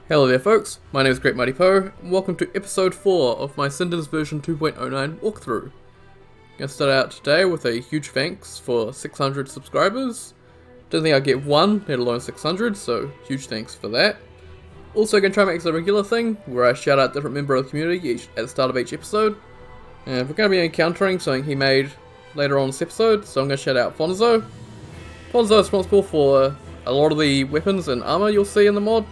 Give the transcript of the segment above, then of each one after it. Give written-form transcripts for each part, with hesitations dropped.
Hello there folks, my name is Great Mighty Poe, and welcome to episode 4 of my Cinders version 2.09 walkthrough. I'm going to start out today with a huge thanks for 600 subscribers. Didn't think I'd get one, let alone 600, so huge thanks for that. Also going to try and make this a regular thing, where I shout out different member of the community at the start of each episode. And we're going to be encountering something he made later on this episode, so I'm going to shout out Fonzo. Fonzo is responsible for a lot of the weapons and armor you'll see in the mod,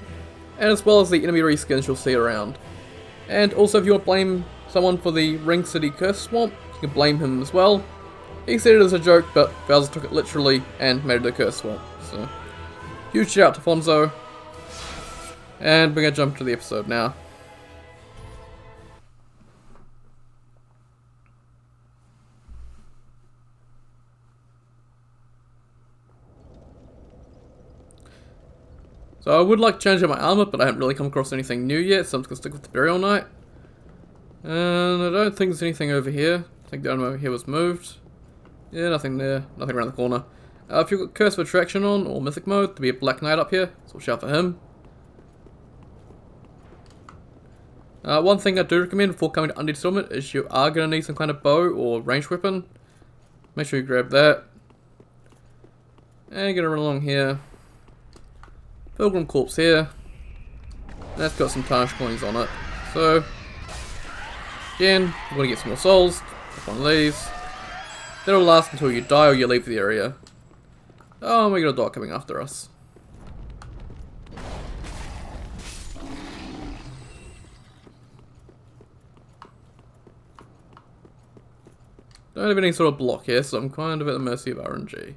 and as well as the enemy reskins you'll see around. And also if you want to blame someone for the Ring City Curse Swamp, you can blame him as well. He said it as a joke, but Bowser took it literally and made it a Curse Swamp. So, huge shout out to Fonzo. And we're going to jump to the episode now. So I would like to change out my armor, but I haven't really come across anything new yet, so I'm just going to stick with the Burial Knight. And I don't think there's anything over here. I think the item over here was moved. Yeah, nothing there. Nothing around the corner. If you've got Curse of Attraction on, or Mythic Mode, there'll be a Black Knight up here, so watch out for him. One thing I do recommend before coming to Undead Settlement is you are going to need some kind of bow or ranged weapon. Make sure you grab that. And get it along here. Pilgrim Corpse here. That's got some tarnished coins on it. So, again, we're going to get some more souls. Take one of these. That'll last until you die or you leave the area. Oh, we got a dog coming after us. Don't have any sort of block here, so I'm kind of at the mercy of RNG.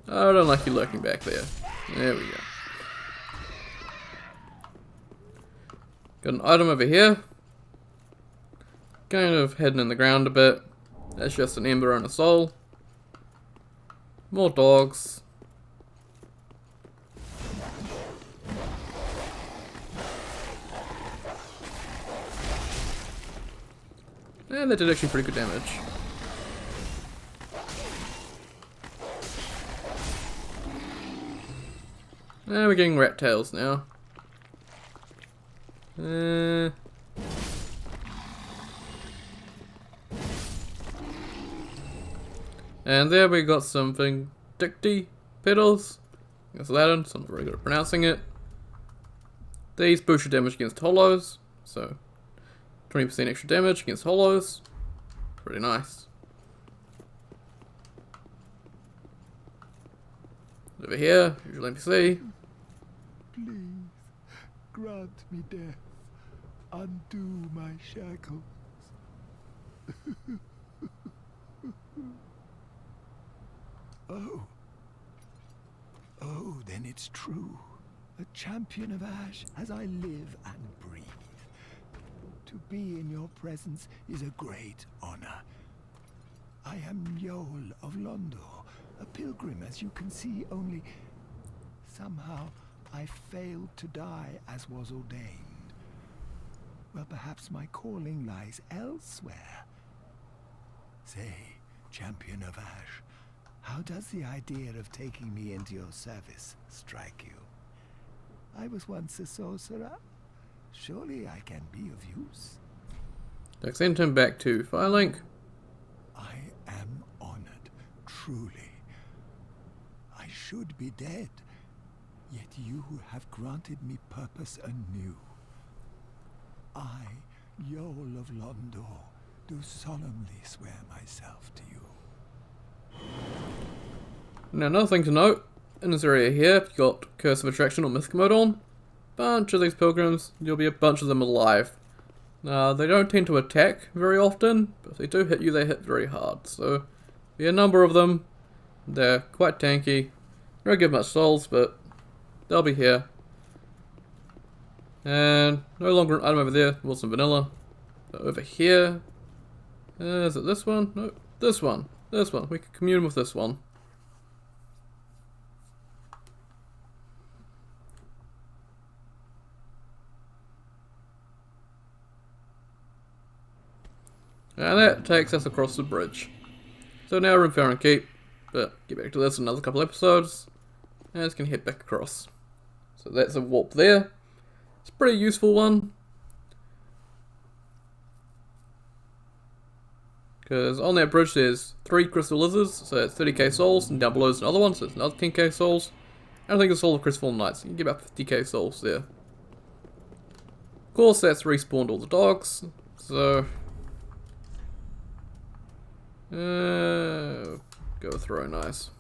I don't like you lurking back there. There we go. Got an item over here. Kind of hidden in the ground a bit. That's just an ember and a soul. More dogs. And that did actually pretty good damage. And we're getting rat tails now. And there we got some Vindicti petals. That's Latin, so I'm not very good at pronouncing it. These boost your damage against hollows, so 20% extra damage against hollows. Pretty nice. Over here, usual NPC. Please, grant me death. Undo my shackles. Oh, then it's true. A champion of Ash as I live and breathe. To be in your presence is a great honor. I am Yol of Londo, a pilgrim as you can see, only somehow I failed to die as was ordained. Well, perhaps my calling lies elsewhere. Say, champion of Ash, how does the idea of taking me into your service strike you? I was once a sorcerer. Surely I can be of use. Send him back to Firelink. I am honored, truly. I should be dead, yet you have granted me purpose anew. I, Yol of Londo, do solemnly swear myself to you. Now another thing to note, in this area here, if you've got Curse of Attraction or Mythic Mode on, bunch of these pilgrims, there'll be a bunch of them alive. They don't tend to attack very often, but if they do hit you, they hit very hard. So, be a number of them. They're quite tanky. They don't give much souls, but they'll be here. And no longer an item over there, more some vanilla. But over here, is it this one? No, this one. This one. We can commune with this one. And that takes us across the bridge. So now we're in Faron Keep, but get back to this in another couple episodes, and it's going to head back across. So that's a warp there. It's a pretty useful one, because on that bridge there's 3 crystal lizards, so that's 30k souls, and down below is another one, so it's another 10k souls. And I think it's all the Crestfallen Knights, you can get about 50k souls there. Of course that's respawned all the dogs, so... go throw, nice.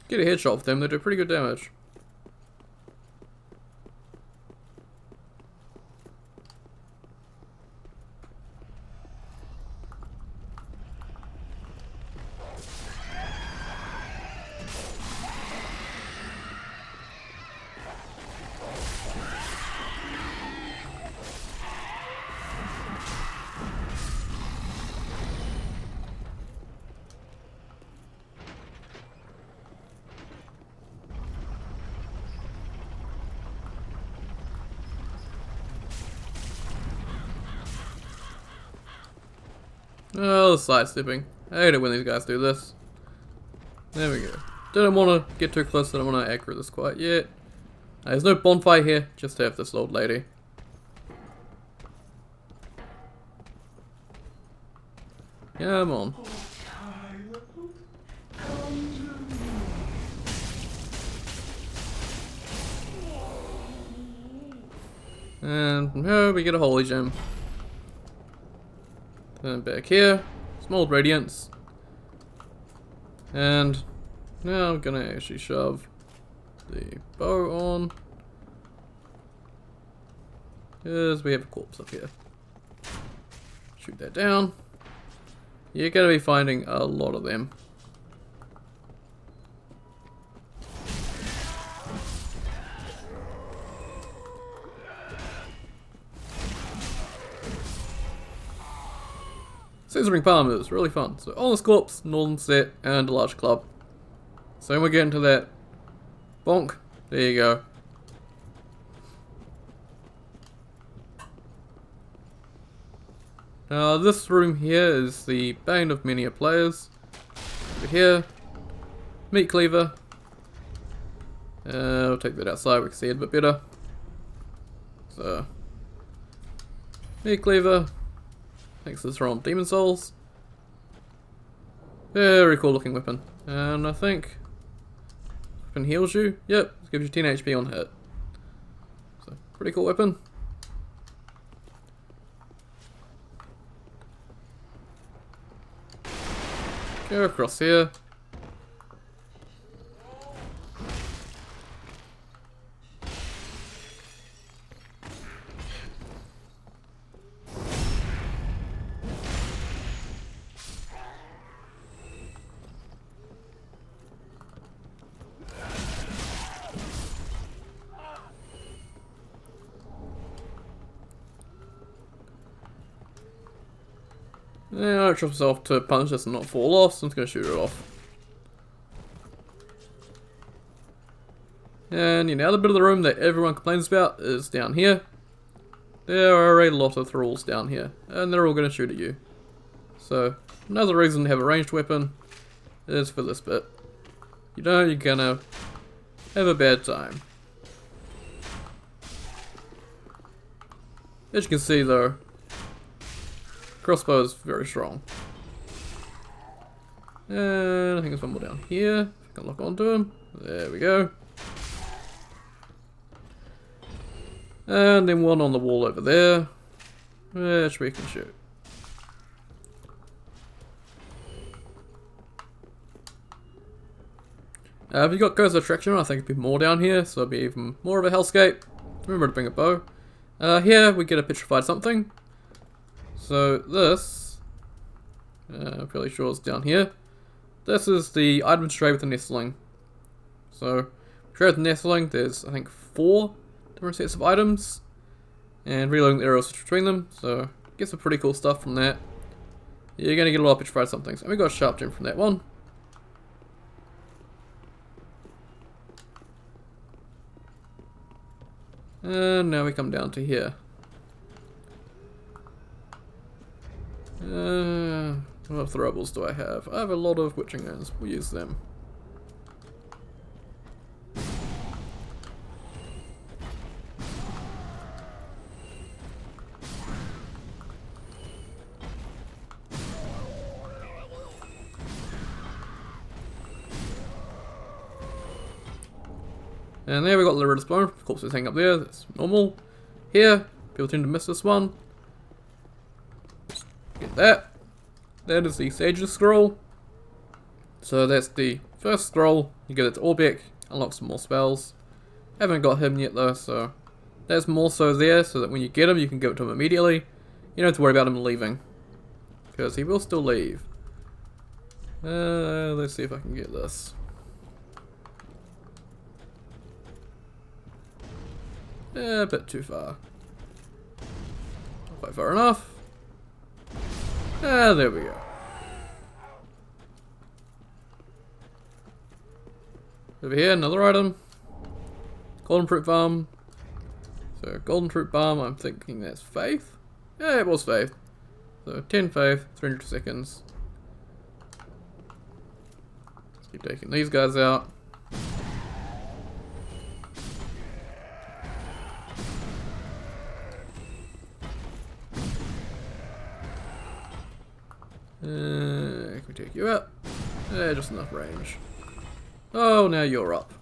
Get a headshot with them, they do pretty good damage. Oh, the sidestepping. I hate it when these guys do this. There we go. Didn't want to get too close, didn't want to aggro this quite yet. There's no bonfire here, just to have this old lady. Come on. And no, we get a holy gem. Then back here, small radiance. And now I'm gonna actually shove the bow on, because we have a corpse up here. Shoot that down. You're gonna be finding a lot of them. Scissoring Palm is really fun. So on this corpse, Northern Set, and a large club. So when we get into that bonk, there you go. Now this room here is the bane of many a players. Over here, meet Cleaver. I'll take that outside, we can see it a bit better. So, meet Cleaver. Thanks to this from Demon Souls. Very cool looking weapon. And I think weapon heals you. Yep, it gives you 10 HP on hit. So pretty cool weapon. Go across here. Yeah, I trust myself to punch this and not fall off, so I'm just going to shoot it off. And the other bit of the room that everyone complains about is down here. There are a lot of thralls down here, and they're all going to shoot at you. So, another reason to have a ranged weapon is for this bit. You know you're going to have a bad time. As you can see though, crossbow is very strong. And I think there's one more down here. I can lock onto him. There we go. And then one on the wall over there, which we can shoot. If you got Ghost Attraction, I think it'd be more down here, so it'd be even more of a hellscape. Remember to bring a bow. Here we get a petrified something. So this, I'm fairly sure it's down here. This is the item tray with the nestling. So, tray with the nestling, there's I think 4 different sets of items, and reloading the arrows between them. So, get some pretty cool stuff from that. you're gonna get a lot of petrified somethings. And we got a sharp gem from that one. And now we come down to here. What throwables do I have? I have a lot of witching urns. We'll use them. And there we got the Riddler's Bone. Corpses hang up there, that's normal. Here, people tend to miss this one. Get that. That is the Sage's Scroll. So that's the first scroll. You get it to Orbeck, unlock some more spells. Haven't got him yet though, so that's more so there so that when you get him, you can give it to him immediately. You don't have to worry about him leaving, because he will still leave. Let's see if I can get this. A bit too far. Not quite far enough. There we go. Over here, another item. Golden Fruit Balm. So, Golden Fruit Balm, I'm thinking that's Faith? Yeah, it was Faith. So, 10 Faith, 300 seconds. Let's keep taking these guys out. Can we take you out? Just enough range. Oh, now you're up.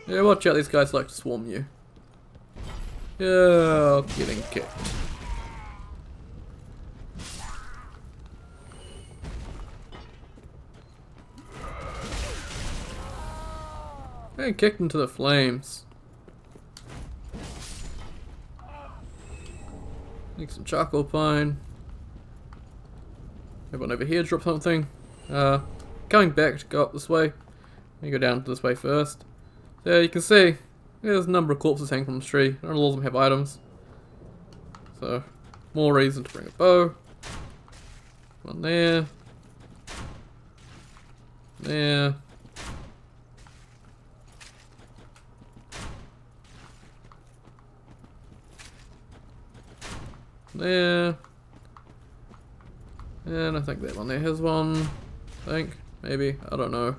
Yeah, watch out, these guys like to swarm you. Yeah, getting kicked. And kicked into the flames. Need some charcoal pine. Everyone over here drop something. Coming back to go up this way. Let me go down this way first. So you can see there's a number of corpses hanging from the tree. Not all of them have items. So more reason to bring a bow. One there. There. There. And I think that one there has one. I think. Maybe. I don't know.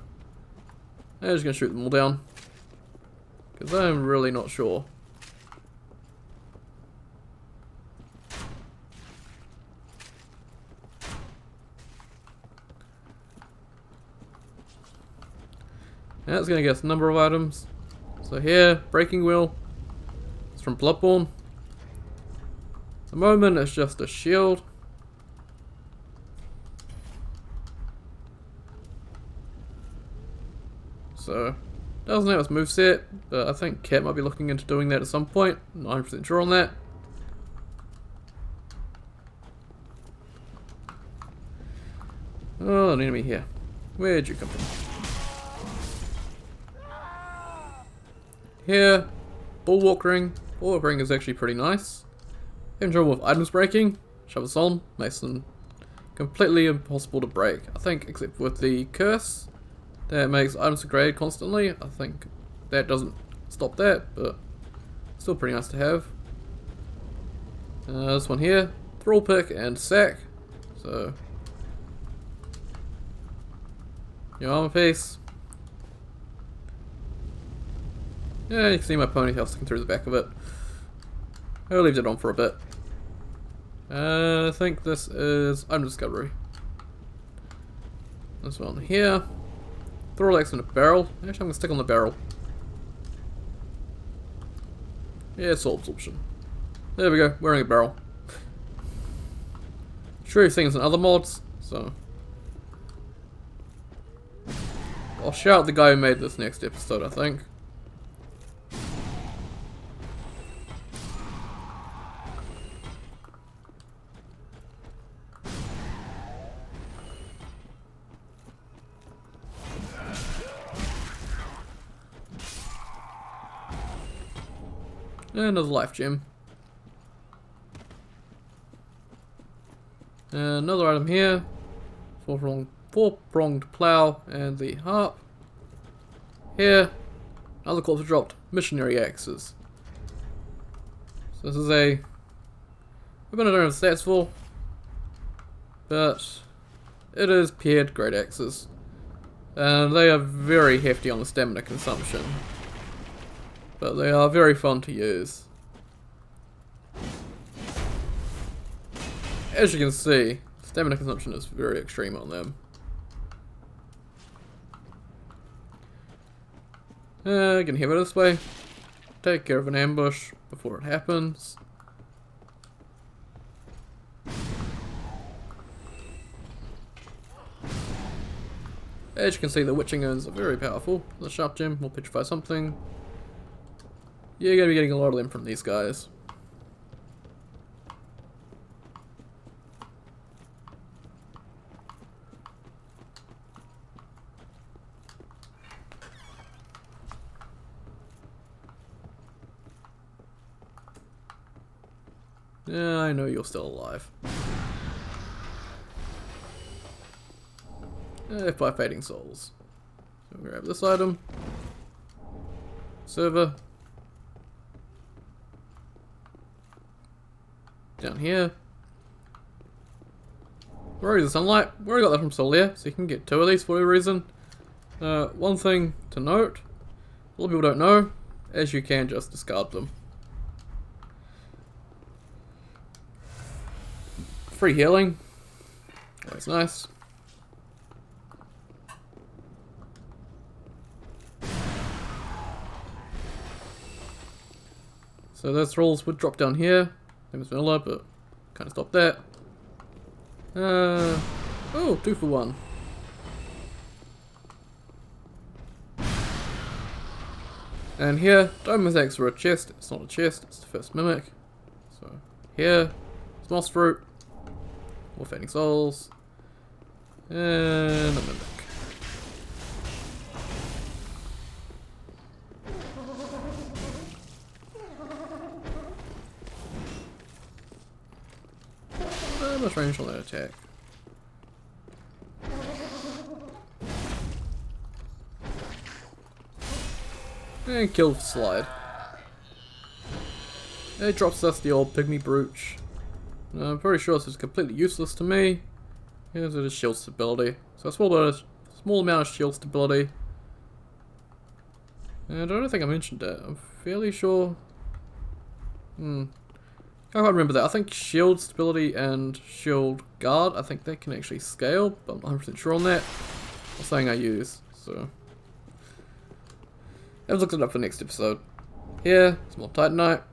I'm just going to shoot them all down. Because I'm really not sure. And that's going to get us a number of items. So here, Breaking Wheel. It's from Bloodborne. At the moment it's just a shield. So, doesn't have its moveset, but I think Cat might be looking into doing that at some point. I'm not 100% sure on that. Oh, an enemy here. Where'd you come from? Here, Bulwark Ring. Bulwark Ring is actually pretty nice. Having trouble with items breaking. Shove us on, makes them completely impossible to break. I think, except with the curse. That makes items degrade constantly. I think that doesn't stop that, but still pretty nice to have. This one here, Thrall Pick and Sack. So, your armor piece. Yeah, you can see my ponytail sticking through the back of it. I'll leave it on for a bit. I think this is item discovery. This one here. Throw legs in a barrel. Actually, I'm gonna stick on the barrel. Yeah, soul absorption. There we go, wearing a barrel. Sure, you've seen this in other mods, so I'll shout the guy who made this next episode, I think. And another life gem. Another item here. Four-pronged plow and the harp. Here, another corpse dropped. Missionary axes. So this is a weapon I don't have stats for, but it is paired great axes. And they are very hefty on the stamina consumption. But they are very fun to use. As you can see, stamina consumption is very extreme on them. Can head this way. Take care of an ambush before it happens. As you can see, the witching urns are very powerful. The sharp gem will petrify something. You're going to be getting a lot of them from these guys. Yeah, I know you're still alive. By fading souls. So we'll grab this item. Server. Down here. Where is the sunlight? We already got that from Solia, so you can get 2 of these for a reason. One thing to note, a lot of people don't know, as you can just discard them. Free healing. Always nice. So those rolls would drop down here. Same as vanilla, but kind of stop that. Oh, 2 for 1. And here, diamond eggs are a chest. It's not a chest, it's the first mimic. So here, moss fruit, more fading souls, and a mimic. Much range on that attack. And kill slide. It drops us the old pygmy brooch. I'm pretty sure this is completely useless to me. Here's it is shield stability. So a small amount of shield stability. And I don't think I mentioned that. I'm fairly sure. I can't remember that. I think shield stability and shield guard, I think they can actually scale, but I'm not 100% sure on that. Or something I use, so. I've looked it up for next episode. Here, some more Titanite.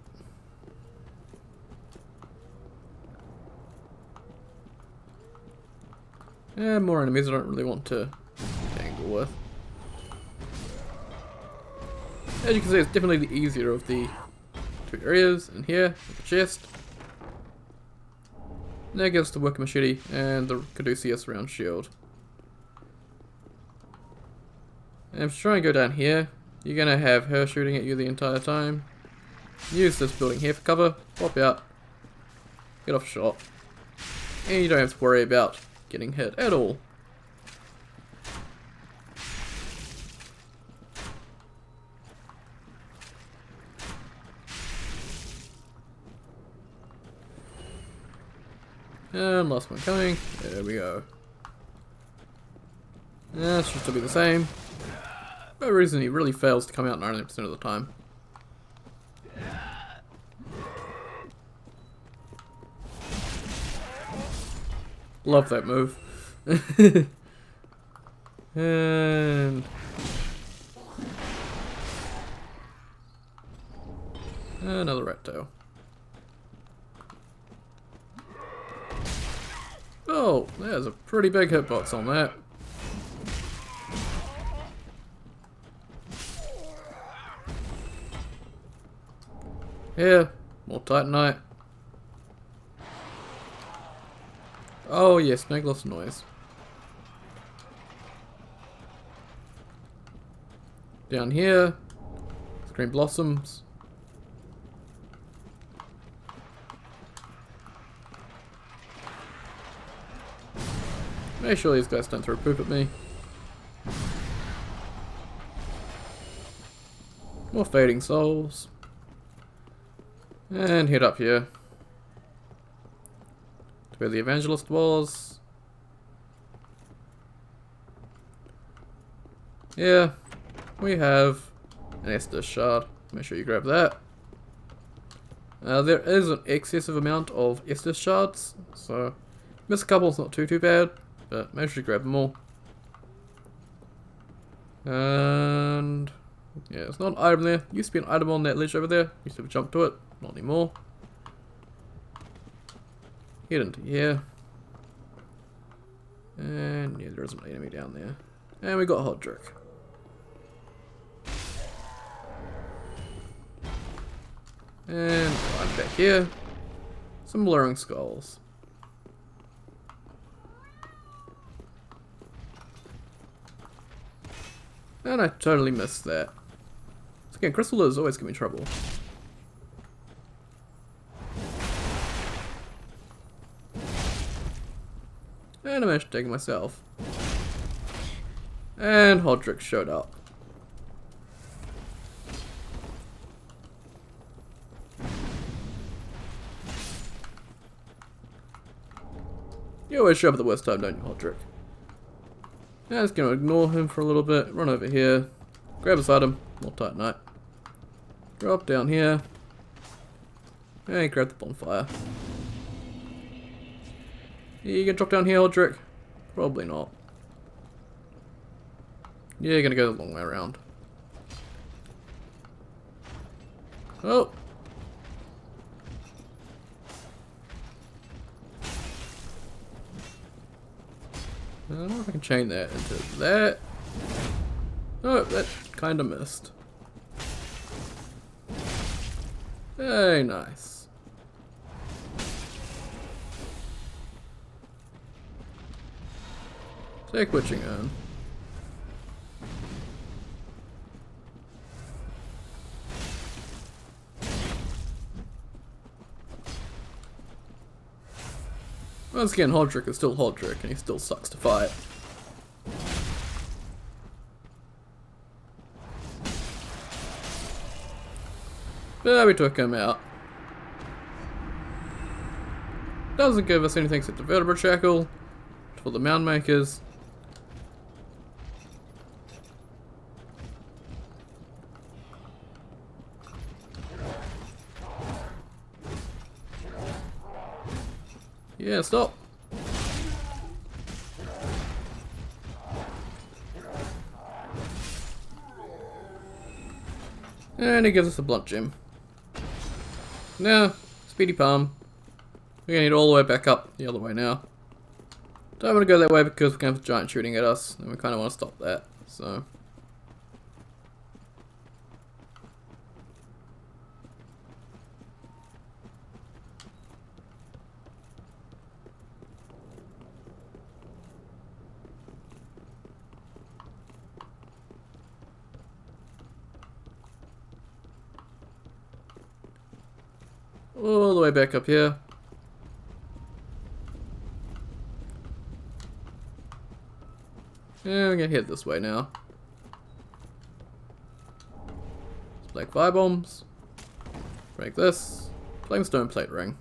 And more enemies I don't really want to tangle with. As you can see, it's definitely the easier of the 2 areas. And here, with the chest. Now gives the working machete and the caduceus round shield. And if you try and go down here, you're going to have her shooting at you the entire time. Use this building here for cover, pop out, get off shot, and you don't have to worry about getting hit at all. And last one coming. There we go. Yeah, it should still be the same. No reason he really fails to come out 90% of the time. Love that move. And another rat tail. Oh, there's a pretty big hitbox on that. Here, more Titanite. Oh yes, make lots of noise. Down here, green blossoms. Make sure these guys don't throw poop at me. More fading souls. And head up here to where the evangelist was. Yeah, we have an Ester Shard. Make sure you grab that. There is an excessive amount of Ester Shards, so miss a couple is not too bad, but make sure you grab them all. And yeah, it's not an item there. Used to be an item on that ledge over there. Used to jump to it, not anymore. Head into here. And yeah, there is an enemy down there. And we got Hodrick. And right back here, some blurring skulls. And I totally missed that. So again, crystal lizards always give me trouble. And I managed to take it myself. And Hodrick showed up. You always show up at the worst time, don't you, Hodrick? Yeah, just gonna ignore him for a little bit, run over here, grab his item, more Titanite. Drop down here, and grab the bonfire. You gonna drop down here, Hodrick? Probably not. Yeah, you're gonna go the long way around. Oh! I don't know if I can chain that into that. Oh, that kind of missed. Very nice. Take witching urn. Once again, Hodrick is still Hodrick, and he still sucks to fight. But we took him out. Doesn't give us anything except the vertebra shackle for the mound makers. Yeah, stop. And he gives us a blunt gem. Now, speedy palm. We're gonna need all the way back up the other way now. Don't want to go that way because we're gonna have a giant shooting at us, and we kind of want to stop that. So. All the way back up here. And we're gonna head this way now. Black fire bombs. Break this. Flame stone plate ring.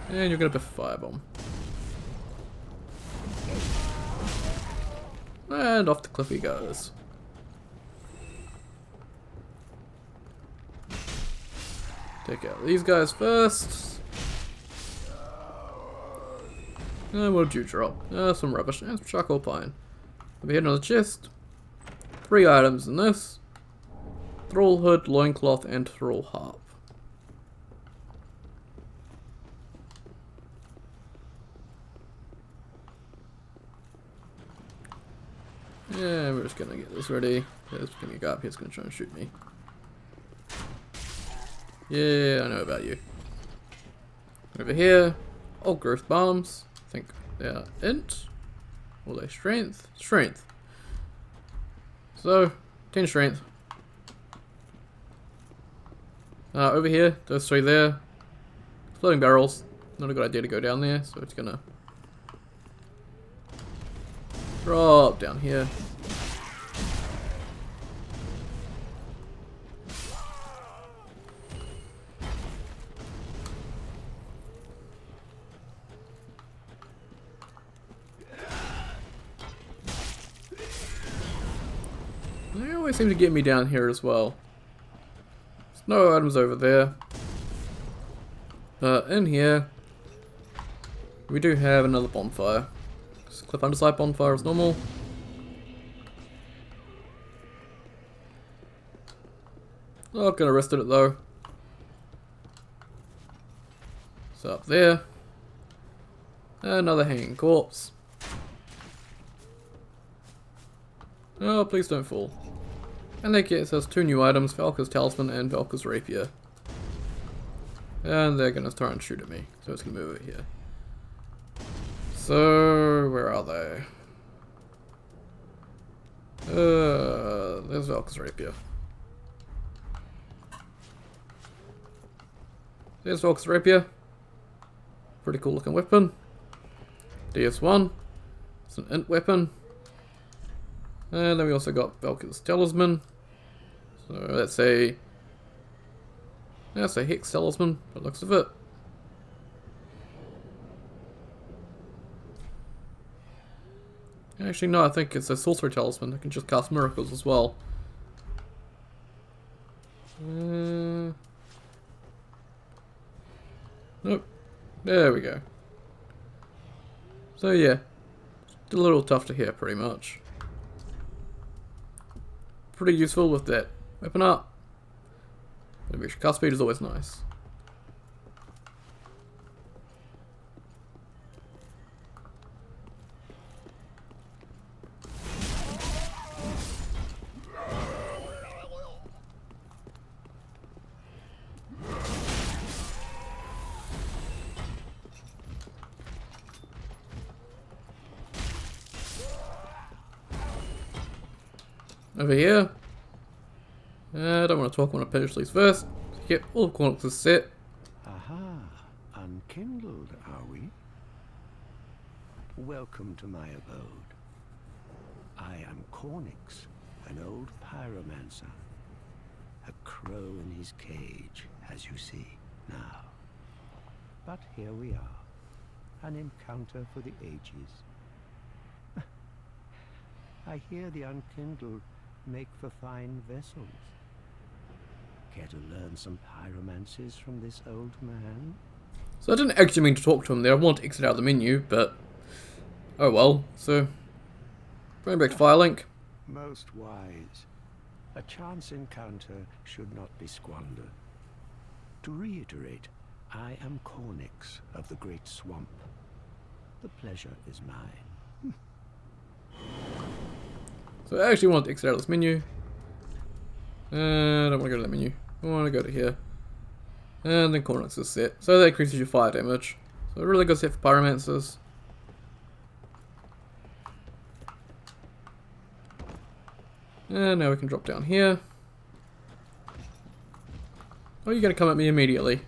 And you're gonna biff a firebomb. And off the cliff he goes. Take out these guys first. And what did you drop? Some rubbish and some charcoal pine. Over here, another chest. 3 items in this. Thrall hood, loincloth, and thrall harp. Yeah, we're just gonna get this ready. There's gonna go up here, it's gonna try and shoot me. Yeah, I know about you. Over here, old growth bombs. I think they are int. Or they strength? Strength. So, 10 strength. Over here, those 3 there. Floating barrels. Not a good idea to go down there, so it's gonna drop down here. They always seem to get me down here as well. There's no items over there. In here, we do have another bonfire. Just clip Underside bonfire as normal. Not gonna rest at it though. So up there. Another hanging corpse. Oh, please don't fall. And that gets us 2 new items, Valka's Talisman and Valka's Rapier. And they're gonna try and shoot at me, so it's gonna move over here. So, where are they? There's Valka's Rapier. There's Valka's Rapier. Pretty cool looking weapon. DS1. It's an int weapon. And then we also got Valka's Talisman. So that's a Hex Talisman, by the looks of it. Actually no, I think it's a Sorcery Talisman. I can just cast miracles as well. Nope. There we go. So yeah, a little tough to hit pretty much. Pretty useful with that weapon up. But extra cast speed is always nice. Over here. I don't want to talk, I want to finish these first. Get all the Cleric Set. Aha, unkindled, are we? Welcome to my abode. I am Cornix, an old pyromancer. A crow in his cage, as you see now. But here we are, an encounter for the ages. I hear the unkindled make for fine vessels. Care to learn some pyromancies from this old man? So I didn't actually mean to talk to him there. I wanted to exit out of the menu, but oh well. So going back to Firelink. Most wise. A chance encounter should not be squandered. To reiterate, I am Cornix of the Great Swamp. The pleasure is mine. So I actually want to exit out of this menu. I don't want to go to that menu. I want to go to here. And then Cornix is set. So that increases your fire damage. So a really good set for pyromancers. And now we can drop down here. Oh, you're going to come at me immediately.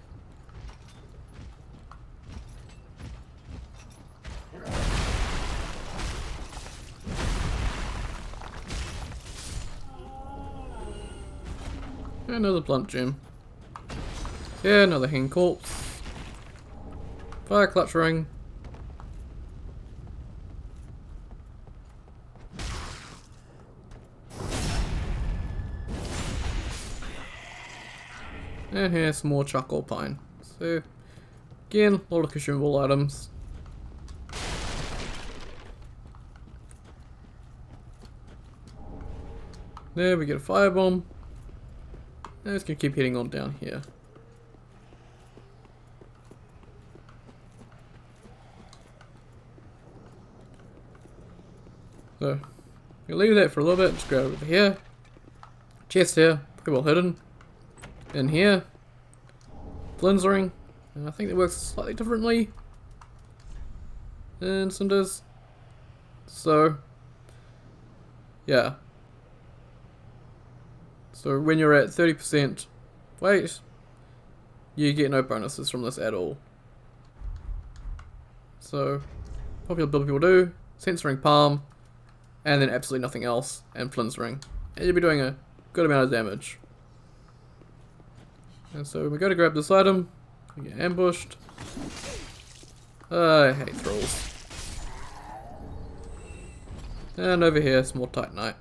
Another blunt gem. Yeah, another hanging corpse. Fire clutch ring. And here's some more charcoal pine. So, again, a lot of consumable items. There we get a firebomb. And it's going to keep hitting on down here. So, we'll leave that for a little bit. Just go over here. Chest here, pretty well hidden. In here. Flynn's ring. And I think it works slightly differently. And Cinders. So, yeah. So when you're at 30% weight, you get no bonuses from this at all. So, popular build people do, Censoring Palm, and then absolutely nothing else, and Flynn's Ring. And you'll be doing a good amount of damage. And so we go to grab this item, we get ambushed. I hate thralls. And over here, some more Titanite.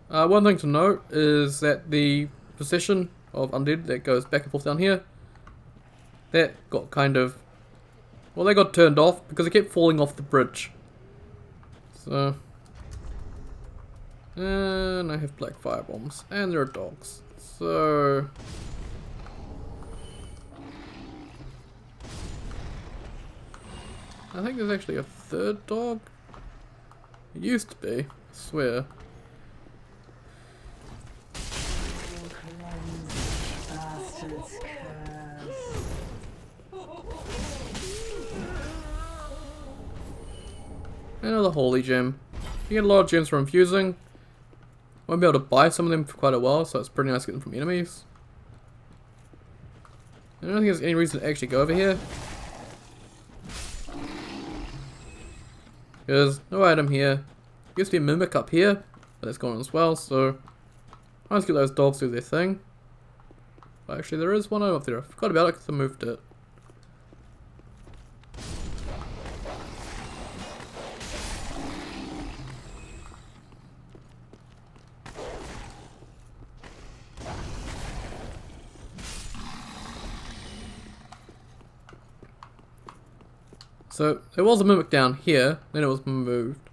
One thing to note is that the procession of undead that goes back and forth down here, that got kind of, well, they got turned off because it kept falling off the bridge. So, and I have black fire bombs, and there are dogs. So, I think there's actually a third dog. It used to be, I swear. Another holy gem. You get a lot of gems from infusing. Won't be able to buy some of them for quite a while, so it's pretty nice to get them from enemies. I don't think there's any reason to actually go over here. There's no item here. Used to be a mimic up here, but that's gone as well, so I'll just get those dogs do their thing. But actually there is one item up there. I forgot about it because I moved it. So there was a mimic down here, then it was moved.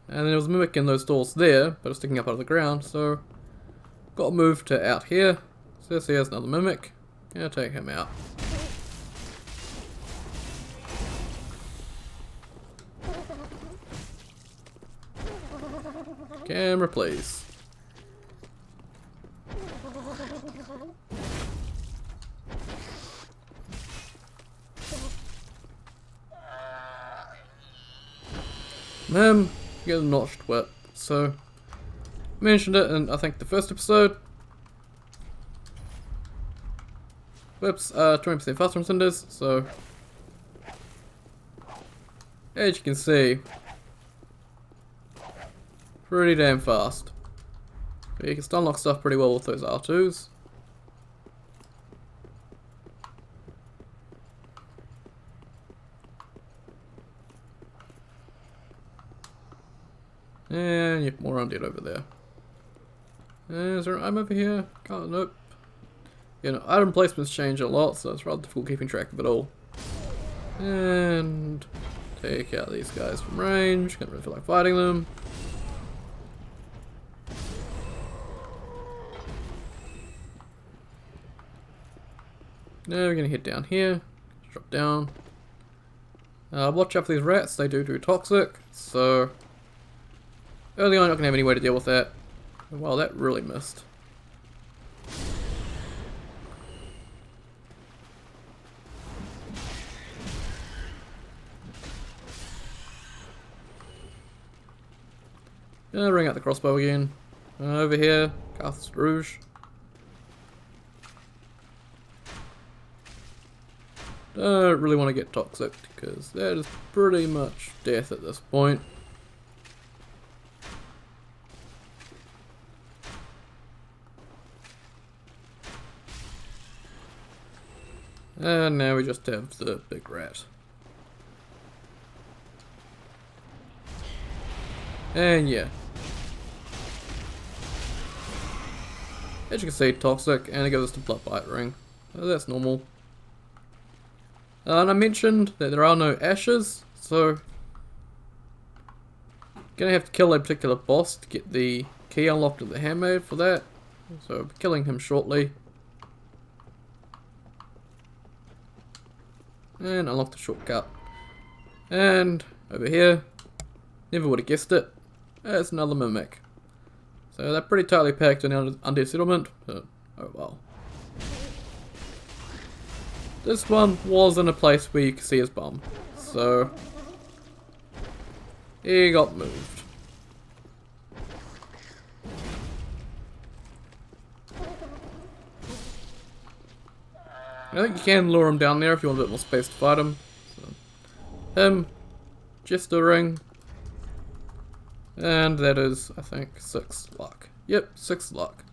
And then there was a mimic in those doors there, but it's sticking up out of the ground, so got moved to out here. So here's another mimic. I'll take him out. Camera please. Get a notched whip. So, I mentioned it in I think the first episode. Whips are 20% faster than Cinders, so as you can see, pretty damn fast. But you can still unlock stuff pretty well with those R2s. And you have more undead over there. Is there an item over here? Can't, nope. You know, item placements change a lot, so it's rather difficult keeping track of it all. And take out these guys from range. Can't really feel like fighting them. Now we're gonna head down here. Drop down. Watch out for these rats. They do toxic. So early on, I'm not gonna have any way to deal with that. Wow, that really missed. Ring out the crossbow again. Over here, Cast Rouge. Don't really want to get toxic because that is pretty much death at this point. And now we just have the big rat. And yeah. As you can see, toxic, and it gives us the blood bite ring. So that's normal. And I mentioned that there are no ashes, so gonna have to kill a particular boss to get the key unlocked at the handmaid for that. So I'll be killing him shortly. And unlock the shortcut. And over here, never would have guessed it, there's another mimic. So they're pretty tightly packed in Undead Settlement, but oh well. This one was in a place where you could see his bum, so he got moved. I think you can lure him down there if you want a bit more space to fight him. So, him, Ester Ring, and that is, I think, 6 luck. Yep, 6 luck.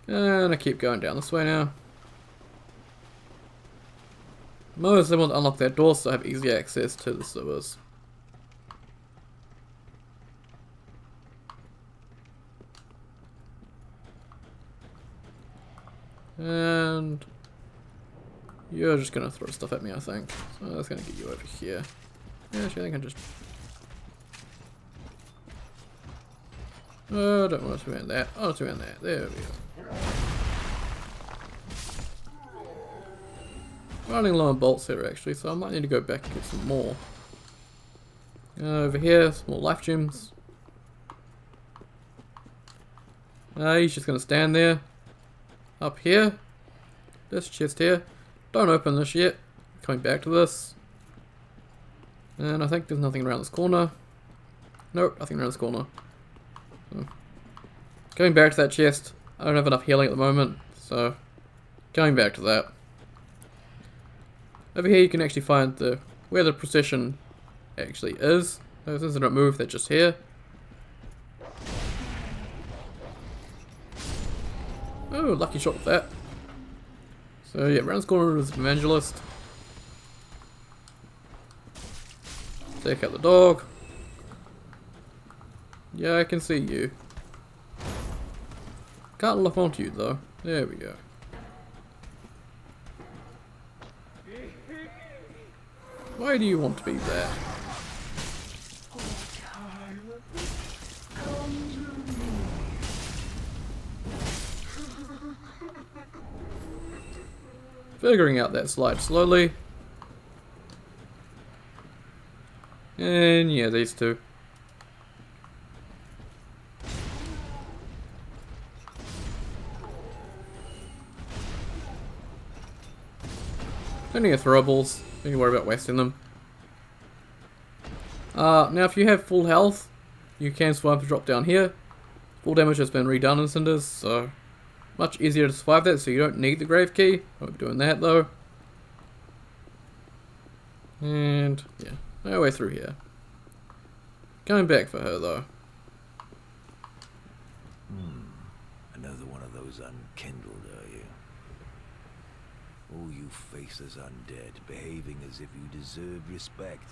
And I keep going down this way now. Mostly want to unlock that door so I have easy access to the sewers. And you're just gonna throw stuff at me, I think. So that's gonna get you over here. Yeah, actually, I think I just. Oh, I don't want to end that. Oh, to end that. There we go. Running low on bolts here, actually, so I might need to go back and get some more. Over here, some more life gems. He's just gonna stand there. Up here. This chest here. Don't open this yet. Coming back to this. And I think there's nothing around this corner. Nope, nothing around this corner. So, going back to that chest. I don't have enough healing at the moment, so going back to that. Over here you can actually find where the procession actually is. So since they don't move, they're just here. Oh, lucky shot with that. So yeah, around this corner is Evangelist. Take out the dog. Yeah, I can see you. Can't lock onto you though. There we go. Why do you want to be there? Figuring out that slide slowly. And yeah, these two. Plenty of throwables. Don't you worry about wasting them. Now if you have full health, you can swipe to drop down here. Full damage has been redone in Cinders, so much easier to survive that, so you don't need the grave key. Won't be doing that though. And yeah, no way through here. Going back for her though. Another one of those unkindled, are you? All you faceless undead, behaving as if you deserved respect.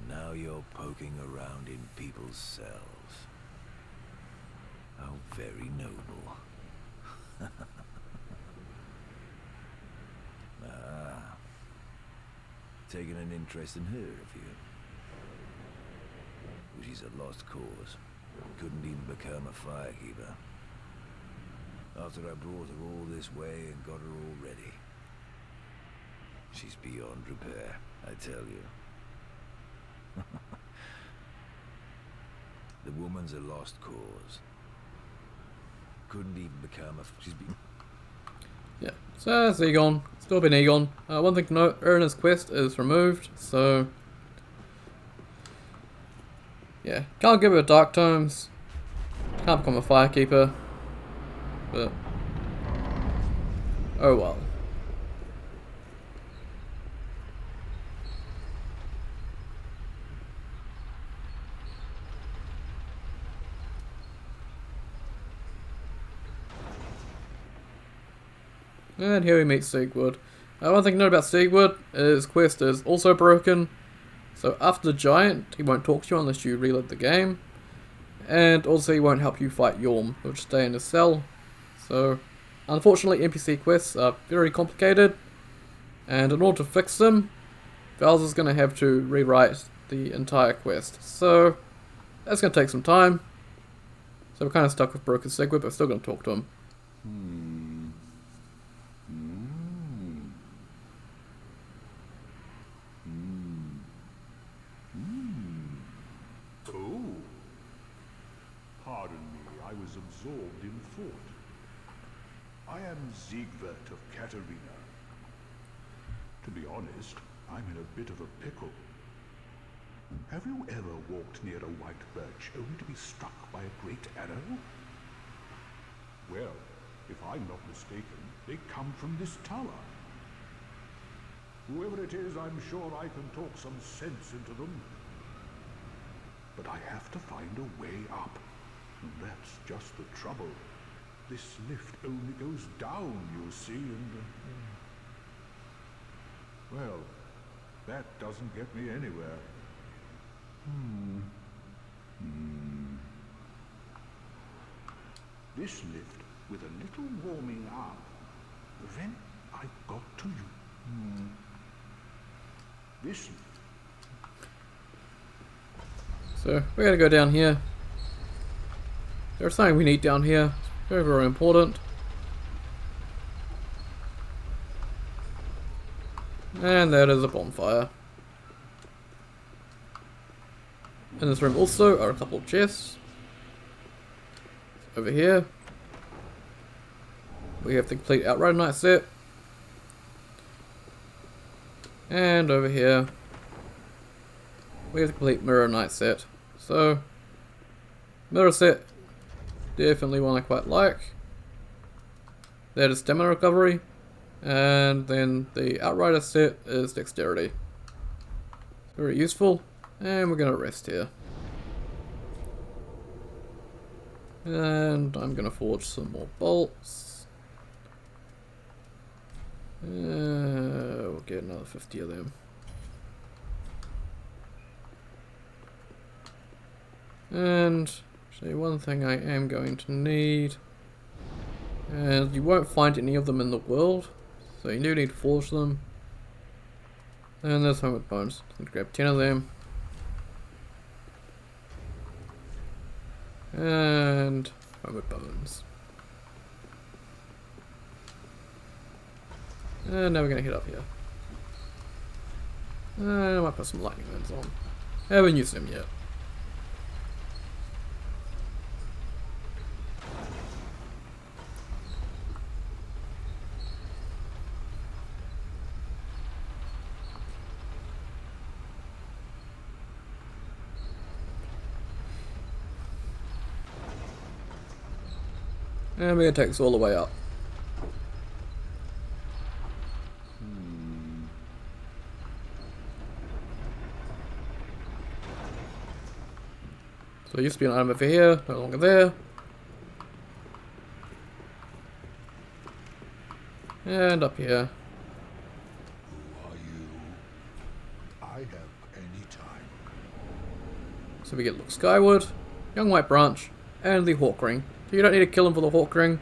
Now you're poking around in people's cells. How very noble. Taken an interest in her, have you? Well, she's a lost cause. Couldn't even become a firekeeper. After I brought her all this way and got her all ready. She's beyond repair, I tell you. The woman's a lost cause. Couldn't even become a... She's been... Yeah, so that's Egon. Still been Egon. One thing to note, Erna's quest is removed, so... yeah, can't give her Dark Tomes. Can't become a Firekeeper. But... oh well. And here we meet Sigurd. One thing to note about Sigurd, his quest is also broken. So after the giant, he won't talk to you unless you reload the game. And also he won't help you fight Yorm, he'll just stay in his cell. So unfortunately NPC quests are very complicated. And in order to fix them, Val's going to have to rewrite the entire quest. So that's going to take some time. So we're kind of stuck with broken Sigurd, but we're still going to talk to him. Pardon me, I was absorbed in thought. I am Siegwart of Katarina. To be honest, I'm in a bit of a pickle. Have you ever walked near a white birch only to be struck by a great arrow? Well, if I'm not mistaken, they come from this tower. Whoever it is, I'm sure I can talk some sense into them. But I have to find a way up. And that's just the trouble. This lift only goes down, you see, and... well, that doesn't get me anywhere. This lift, with a little warming up, then I got to you. This lift. So, we're gonna go down here. There's something we need down here. Very, very important. And that is a bonfire. In this room also are a couple of chests. Over here, we have the complete Outrider Knight set. And over here, we have the complete Mirror Knight set. So, Mirror set, definitely one I quite like. That is stamina recovery. And then the Outrider set is dexterity. Very useful. And we're going to rest here. And I'm going to forge some more bolts. We'll get another 50 of them. And actually one thing I am going to need, and you won't find any of them in the world, so you do need to forge them. And there's some with bones. I'll grab 10 of them. And with bones. And now we're gonna head up here. And I might put some lightning runes on. I haven't used them yet. And we're going to take this all the way up. So there used to be an item over here, no longer there. And up here. Who are you? I have any time. So we get Look Skyward, Young White Branch, and the Hawk Ring. So you don't need to kill him for the Hawk Ring,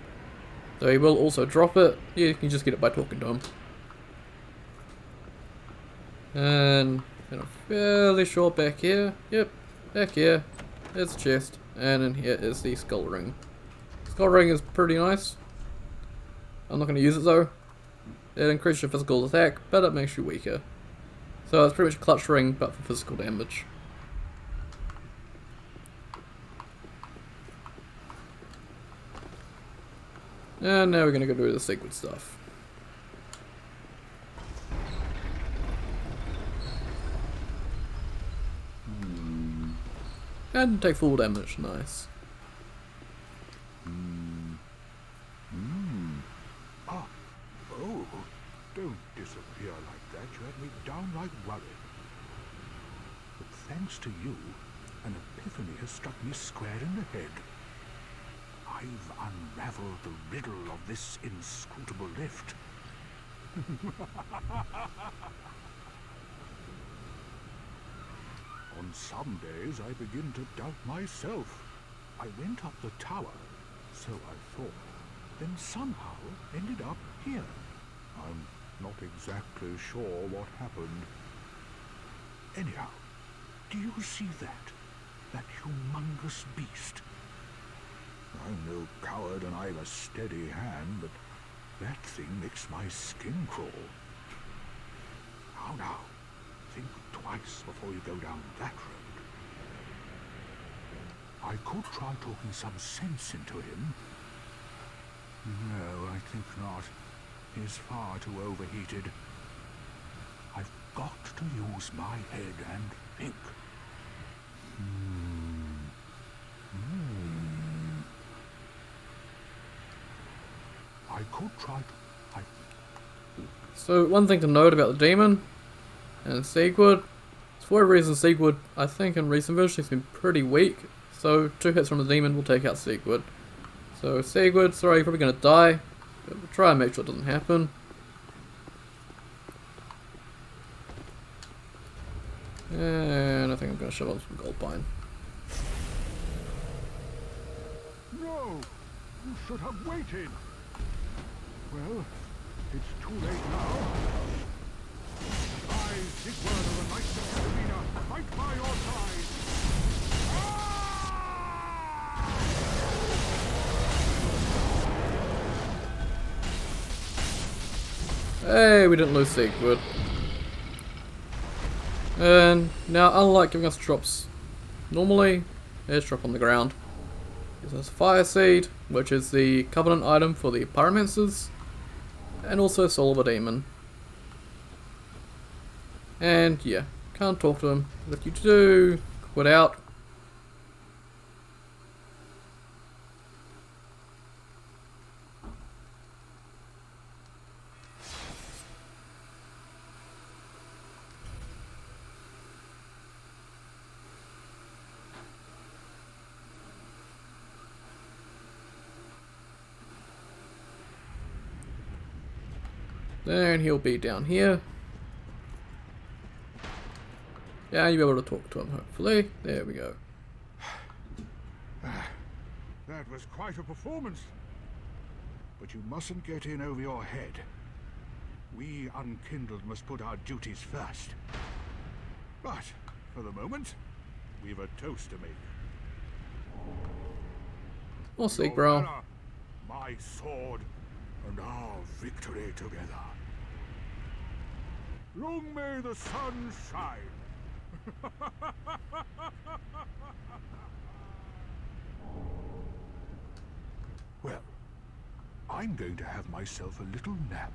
though he will also drop it. You can just get it by talking to him. And I'm fairly sure back here, yep, back here, there's a chest, and in here is the Skull Ring. Skull Ring is pretty nice. I'm not going to use it though. It increases your physical attack, but it makes you weaker. So it's pretty much a clutch ring, but for physical damage. And now we're going to go do the secret stuff. And take full damage, nice. Ah, oh, don't disappear like that. You had me downright worried. But thanks to you, an epiphany has struck me square in the head. I've unraveled the riddle of this inscrutable lift. On some days I begin to doubt myself. I went up the tower, so I thought, then somehow ended up here. I'm not exactly sure what happened. Anyhow, do you see that? That humongous beast? I'm no coward and I've a steady hand, but that thing makes my skin crawl. Now, think twice before you go down that road. I could try talking some sense into him. No, I think not. He's far too overheated. I've got to use my head and think. I could try to... So one thing to note about the demon and Siegward, for whatever reason Siegward, I think in recent versions has been pretty weak, so 2 hits from the demon will take out Siegward. So Siegward, sorry, you're probably going to die, but we'll try and make sure it doesn't happen. And I think I'm going to shove on some Goldbine. No! You should have waited! Well, it's too late now. I, Siegward of the Knights of Catarina, fight by your side! Hey, we didn't lose Siegward. And now, unlike giving us drops normally, it's drop on the ground. Gives us Fire Seed, which is the Covenant item for the Pyromancers, and also Soul of a Demon. And yeah, can't talk to him. If you do, quit out. Then he'll be down here. Yeah, you'll be able to talk to him, hopefully. There we go. That was quite a performance. But you mustn't get in over your head. We Unkindled must put our duties first. But, for the moment, we've a toast to make. We'll see, Your bro. valor, my sword, and our victory together. Long may the sun shine. Well, I'm going to have myself a little nap.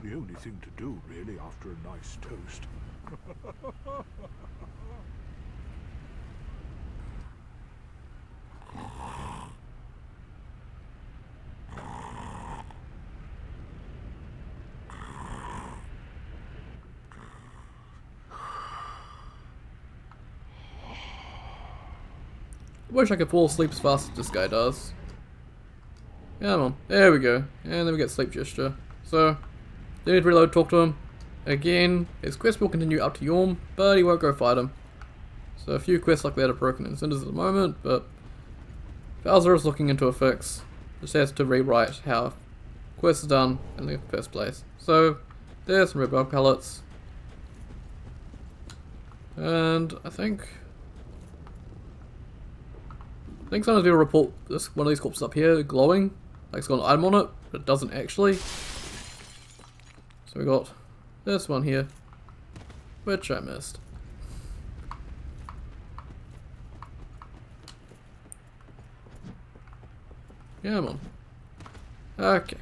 The only thing to do, really, after a nice toast. Wish I could fall asleep as fast as this guy does. Come on, there we go. And then we get Sleep Gesture. So, you need to reload, talk to him. Again, his quest will continue up to Yorm, but he won't go fight him. So a few quests like that are broken in Cinders at the moment, but Bowser is looking into a fix. Just has to rewrite how quests are done in the first place. So, there's some red bug pellets. And I think sometimes people report this one of these corpses up here glowing, like it's got an item on it, but it doesn't actually. So we got this one here, which I missed. Come on. Okay.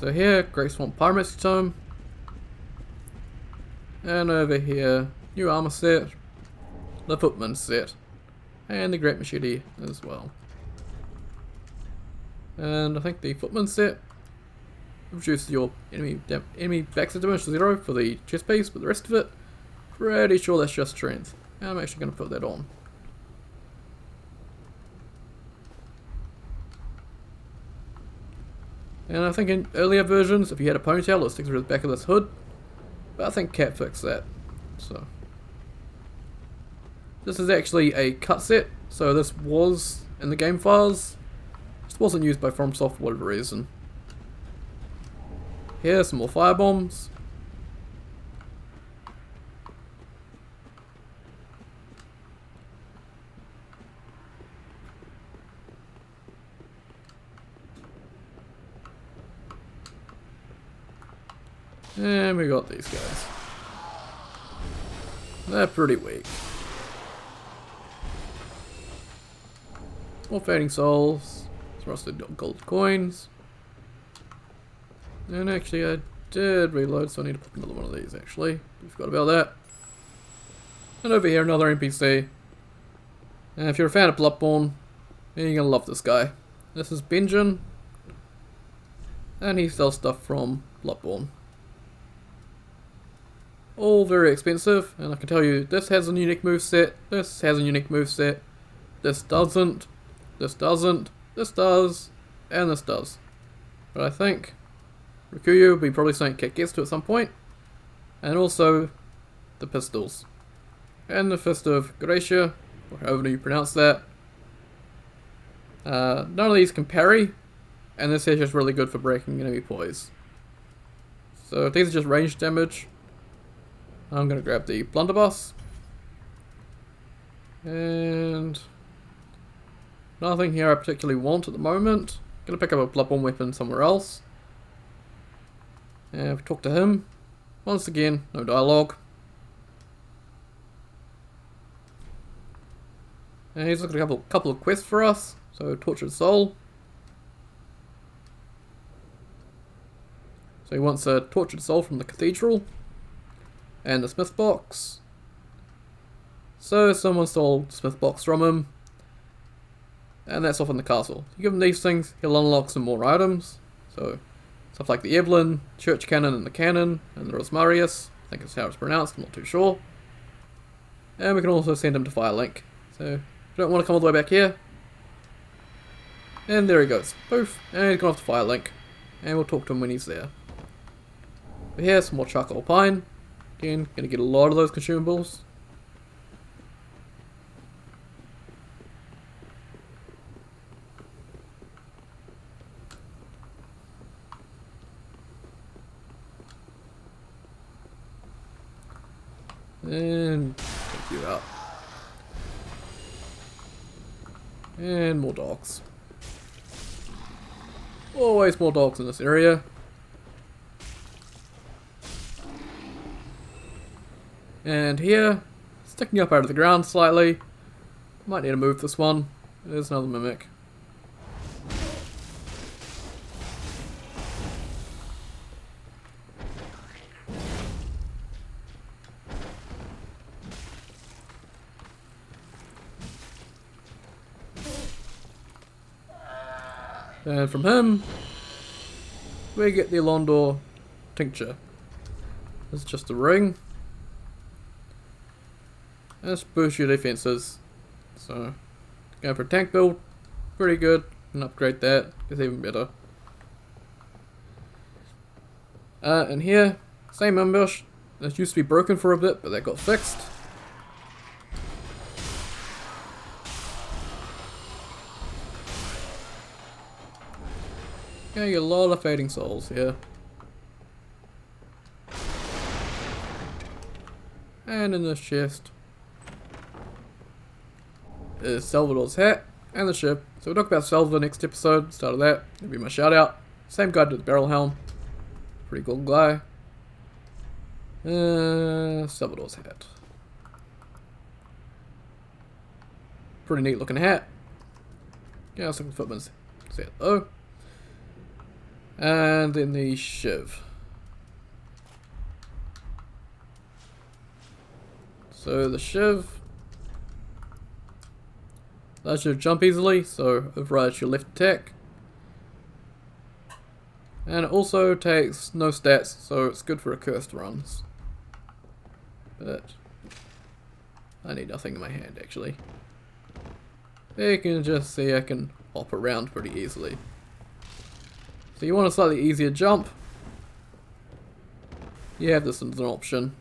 So here, Great Swamp Pyromancy Tome. And over here, new armor set, the Footman set, and the Great Machete as well. And I think the Footman set reduces your enemy backstab damage to 0 for the chest piece, but the rest of it, pretty sure that's just strength. And I'm actually going to put that on. And I think in earlier versions, if you had a ponytail, it sticks to the back of this hood. But I think Cat fixed that. So this is actually a cut set, so this was in the game files. Just wasn't used by FromSoft for whatever reason. Here's some more fire bombs. And we got these guys. They're pretty weak. More fading souls. Some rusted gold coins. And actually, I did reload, so I need to put another one of these actually. Forgot about that. And over here, another NPC. And if you're a fan of Bloodborne, then you're gonna love this guy. This is Benjen. And he sells stuff from Bloodborne. All very expensive, and I can tell you this has a unique moveset, this has a unique moveset, this doesn't, this doesn't, this does, and this does. But I think Rikuyu will be probably something Cat gets to at some point. And also the pistols. And the Fist of Gracia, or however you pronounce that. None of these can parry, and this is just really good for breaking enemy poise. So if these are just range damage, I'm going to grab the blunderbuss. And nothing here I particularly want at the moment. Going to pick up a Bloodborne weapon somewhere else. And we talk to him. Once again, no dialogue. And he's looking at a couple of quests for us. So, Tortured Soul. So he wants a Tortured Soul from the Cathedral. And the Smith Box. So someone stole the Smith Box from him. And that's off in the castle. You give him these things, he'll unlock some more items. So, stuff like the Evelyn, Church Cannon and the Cannon, and the Rosmarius. I think that's how it's pronounced, I'm not too sure. And we can also send him to Firelink. So, if you don't want to come all the way back here. And there he goes. Poof. And he's gone off to Firelink. And we'll talk to him when he's there. But here's some more charcoal pine. Again, gonna get a lot of those consumables. And take you out. And more dogs. Always more dogs in this area. And here, sticking up out of the ground slightly. Might need to move this one. There's another mimic. And from him, we get the Alondor tincture. This is just a ring. Let's boost your defenses. So, going for a tank build, pretty good. And upgrade that, gets even better. And here, same ambush. This used to be broken for a bit, but that got fixed. Yeah, you get a lot of fading souls here. And in this chest is Salvador's hat and the ship. So we'll talk about Salvador next episode. Start of that. That'll be my shout out. Same guy to the barrel helm. Pretty cool guy. Salvador's hat. Pretty neat looking hat. Yeah, I was looking for footman's set though. And then the shiv. So the shiv allows you to jump easily, so overrides your left attack. And it also takes no stats, so it's good for accursed runs. But I need nothing in my hand actually. There you can just see I can hop around pretty easily. So you want a slightly easier jump, you have this as an option.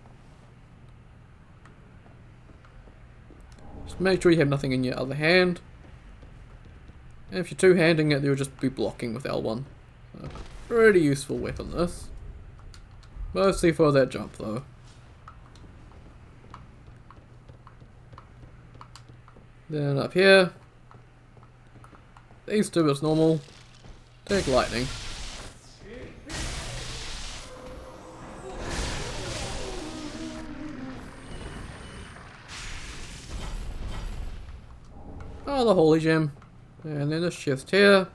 Just make sure you have nothing in your other hand. And if you're two-handing it, you'll just be blocking with L1. So, pretty useful weapon this. Mostly for that jump though. Then up here, these two as normal. Take lightning. Oh, the holy gem. And then this chest here.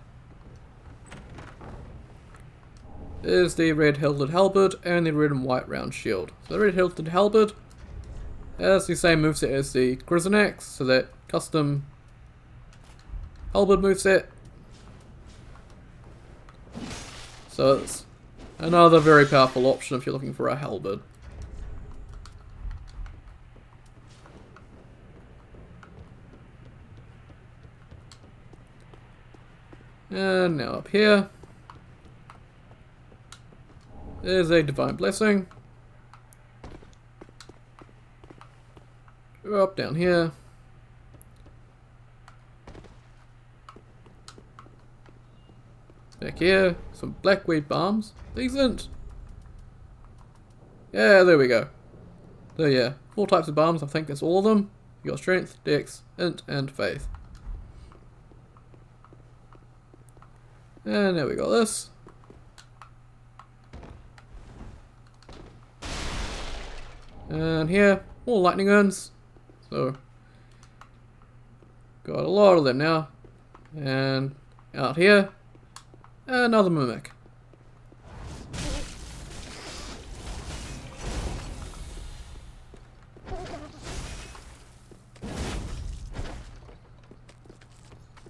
is the red hilted halberd and the red and white round shield. So the red hilted halberd has the same moveset as the Grizzanax, so that custom halberd moveset. So it's another very powerful option if you're looking for a halberd. And now up here, there's a Divine Blessing. Go up down here. Back here, some Blackweed Balms. Decent. Yeah, there we go. So yeah, 4 types of balms, I think that's all of them. You got Strength, Dex, Int, and Faith. And now we got this. And here, more lightning urns. So, got a lot of them now. And out here, another mimic.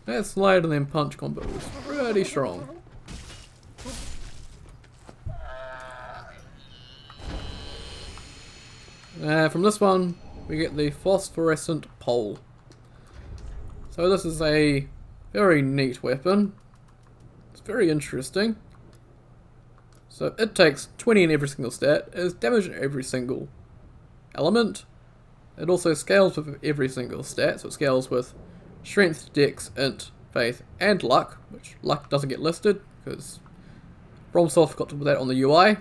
That slide and then punch combo is pretty strong. From this one, we get the Phosphorescent Pole. So this is a very neat weapon. It's very interesting. So it takes 20 in every single stat. It has damage in every single element. It also scales with every single stat, so it scales with Strength, Dex, Int, Faith, and Luck, which Luck doesn't get listed, because FromSoft forgot to put that on the UI.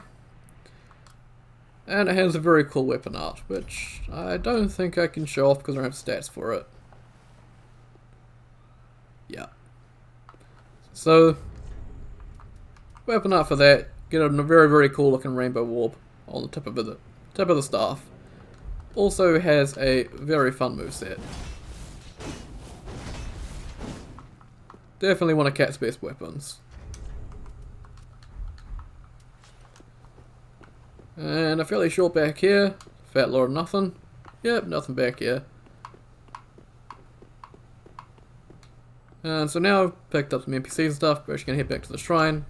And it has a very cool weapon art, which I don't think I can show off because I don't have stats for it. Yeah. So, weapon art for that, get a very, very cool looking rainbow orb on the tip of the staff. Also has a very fun moveset. Definitely one of Cat's best weapons. And a fairly short back here. Fat Lord nothing. Yep, nothing back here. And so now I've picked up some NPCs and stuff, but we're actually going to head back to the shrine.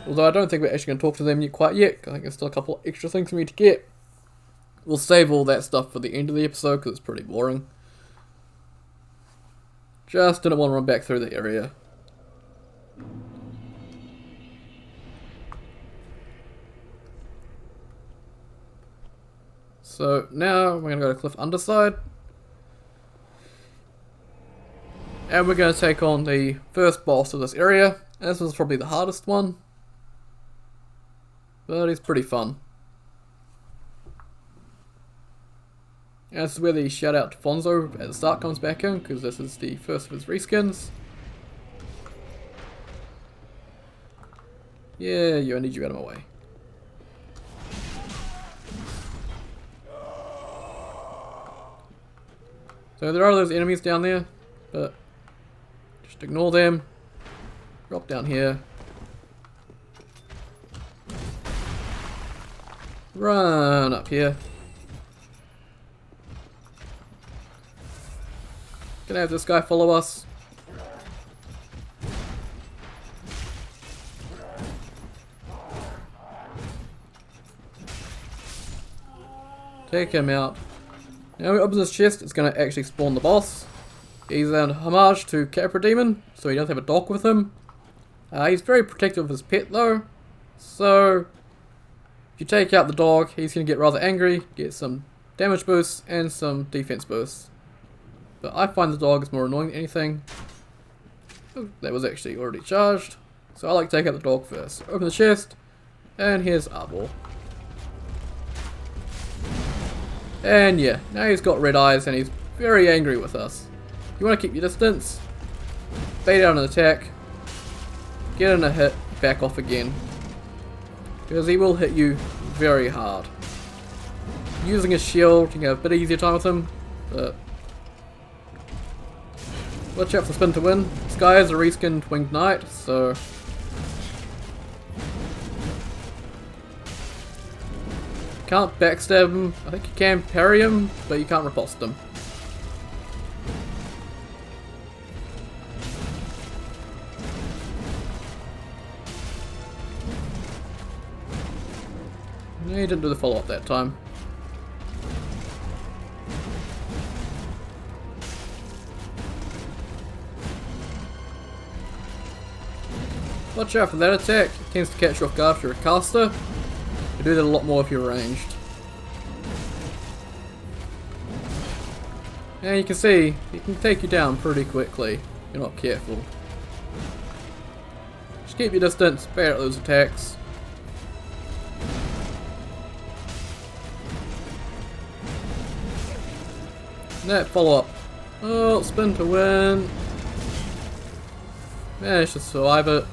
Although I don't think we're actually going to talk to them quite yet, I think there's still a couple extra things for me to get. We'll save all that stuff for the end of the episode, because it's pretty boring. Just didn't want to run back through the area. So now we're going to go to Cliff Underside. And we're going to take on the first boss of this area. And this was probably the hardest one. But it's pretty fun. And this is where the shout out to Fonzo at the start comes back in, because this is the first of his reskins. Yeah, I need you out of my way. So there are those enemies down there, but just ignore them. Drop down here. Run up here. Gonna have this guy follow us. Take him out. Now we open this chest, it's going to actually spawn the boss. He's an homage to Capra Demon, so he does have a dog with him. He's very protective of his pet though, so if you take out the dog, he's going to get rather angry, get some damage boosts and some defense boosts. But I find the dog is more annoying than anything. Oh, that was actually already charged, so I like to take out the dog first. Open the chest, and here's Arbor. And yeah, now he's got red eyes and he's very angry with us. You want to keep your distance, bait out an attack, get in a hit, back off again. Because he will hit you very hard. Using his shield, you can have a bit easier time with him, but watch out for spin to win. guy is a reskinned Winged Knight, so... Can't backstab him. I think you can parry him, but you can't riposte him. No, he didn't do the follow-up that time. Watch out for that attack. It tends to catch you off guard if you're a caster. You do that a lot more if you're ranged. And you can see, he can take you down pretty quickly if you're not careful. Just keep your distance, bear out those attacks. And that follow-up. Oh, spin to win. Managed to survive it.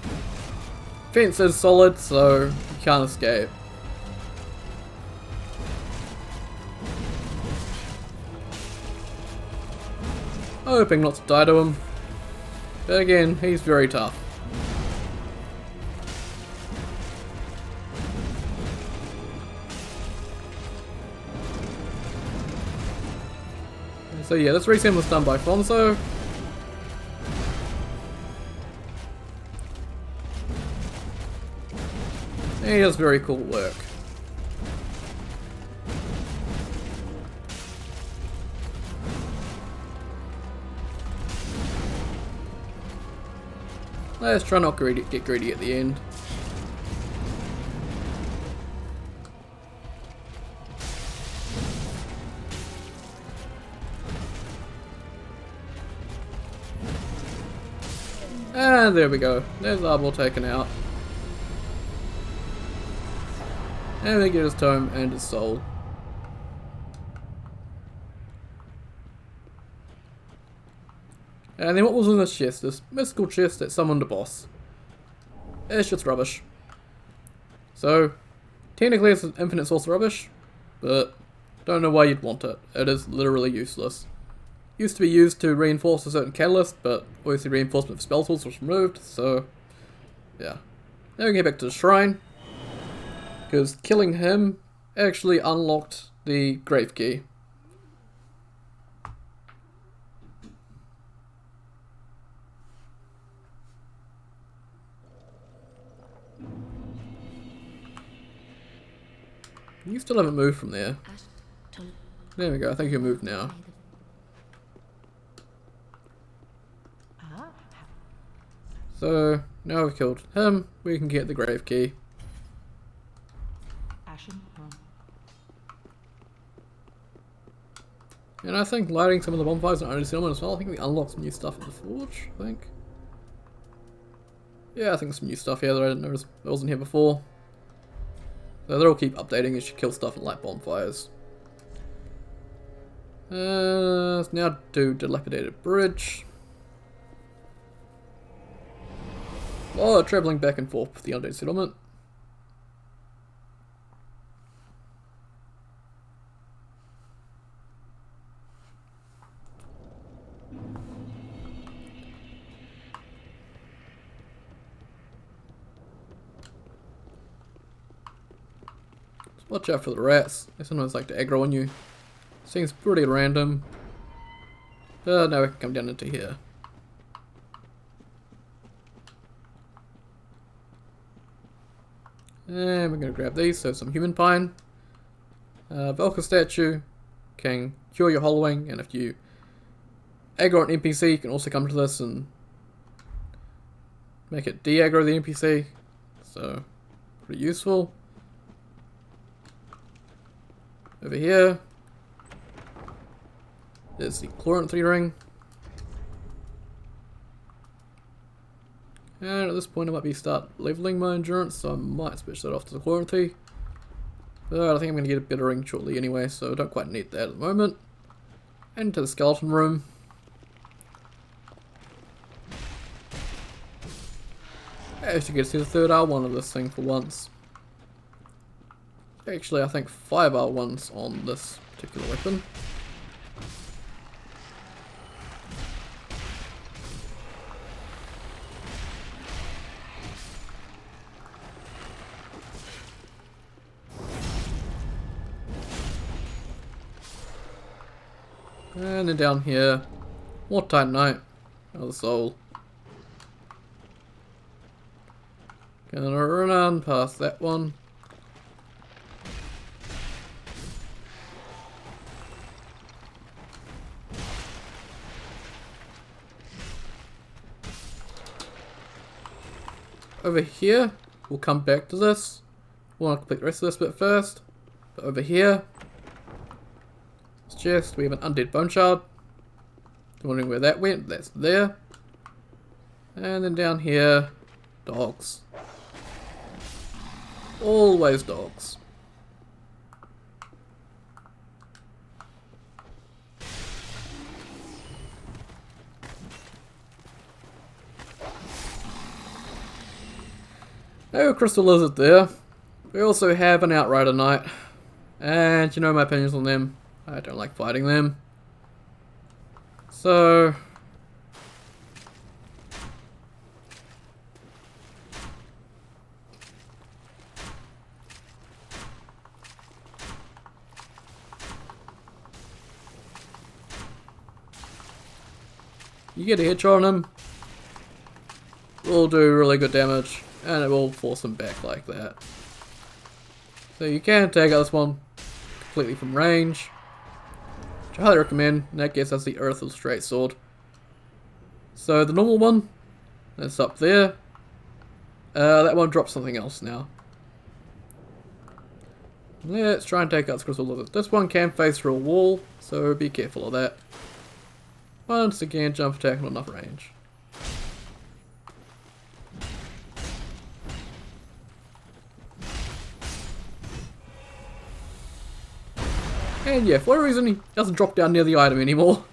Fence is solid, so you can't escape. Hoping not to die to him. But again, he's very tough. So yeah, this reskin was done by Fonso. And he does very cool work. Let's try not to get greedy at the end. And there we go. There's Arbol taken out. And we get his tome and his soul. And then what was in this chest? This mystical chest that summoned a boss. It's just rubbish. So, technically it's an infinite source of rubbish, but don't know why you'd want it. It is literally useless. Used to be used to reinforce a certain catalyst, but obviously reinforcement for spell tools was removed, so yeah. Now we can get back to the shrine, because killing him actually unlocked the grave key. You still haven't moved from there. There we go, I think you moved now. So, now we've killed him, we can get the grave key. And I think lighting some of the bonfires in Undead Settlement as well. I think we unlocked some new stuff at the forge, I think. Yeah, I think some new stuff here that I didn't notice that wasn't here before. So they'll keep updating as you kill stuff and light bonfires. Now do Dilapidated Bridge. Oh, travelling back and forth with the Undead Settlement. Watch out for the rats. They sometimes like to aggro on you. Seems pretty random. But now we can come down into here. And we're going to grab these, so some human pine. Velka statue can cure your hollowing, and if you aggro an NPC, you can also come to this and make it de-aggro the NPC. So, pretty useful. Over here is the Chlorine3 Ring. And at this point I might be start leveling my endurance, so I might switch that off to the Chlorine3. But I think I'm going to get a better ring shortly anyway, so I don't quite need that at the moment. And to the skeleton room. I actually get to see the third R1 of this thing for once. Actually, I think 5 R1s on this particular weapon. And then down here, more Titanite, another soul. Gonna run on past that one. Over here, we'll come back to this. We'll want to complete the rest of this bit first. But over here, this chest, we have an Undead Bone Shard. Wondering where that went, that's there. And then down here, dogs. Always dogs. No Crystal Lizard there. We also have an Outrider Knight. And you know my opinions on them. I don't like fighting them. So... you get a headshot on him, will do really good damage, and it will force him back like that. So you can take out this one completely from range, which I highly recommend, and that gets us the Earth's Straight Sword. So the normal one, that's up there, that one drops something else now. Let's try and take out this Crystal Lizard. This one can face through a wall, so be careful of that. Once again, jump attack not enough range. And yeah, for whatever reason, he doesn't drop down near the item anymore.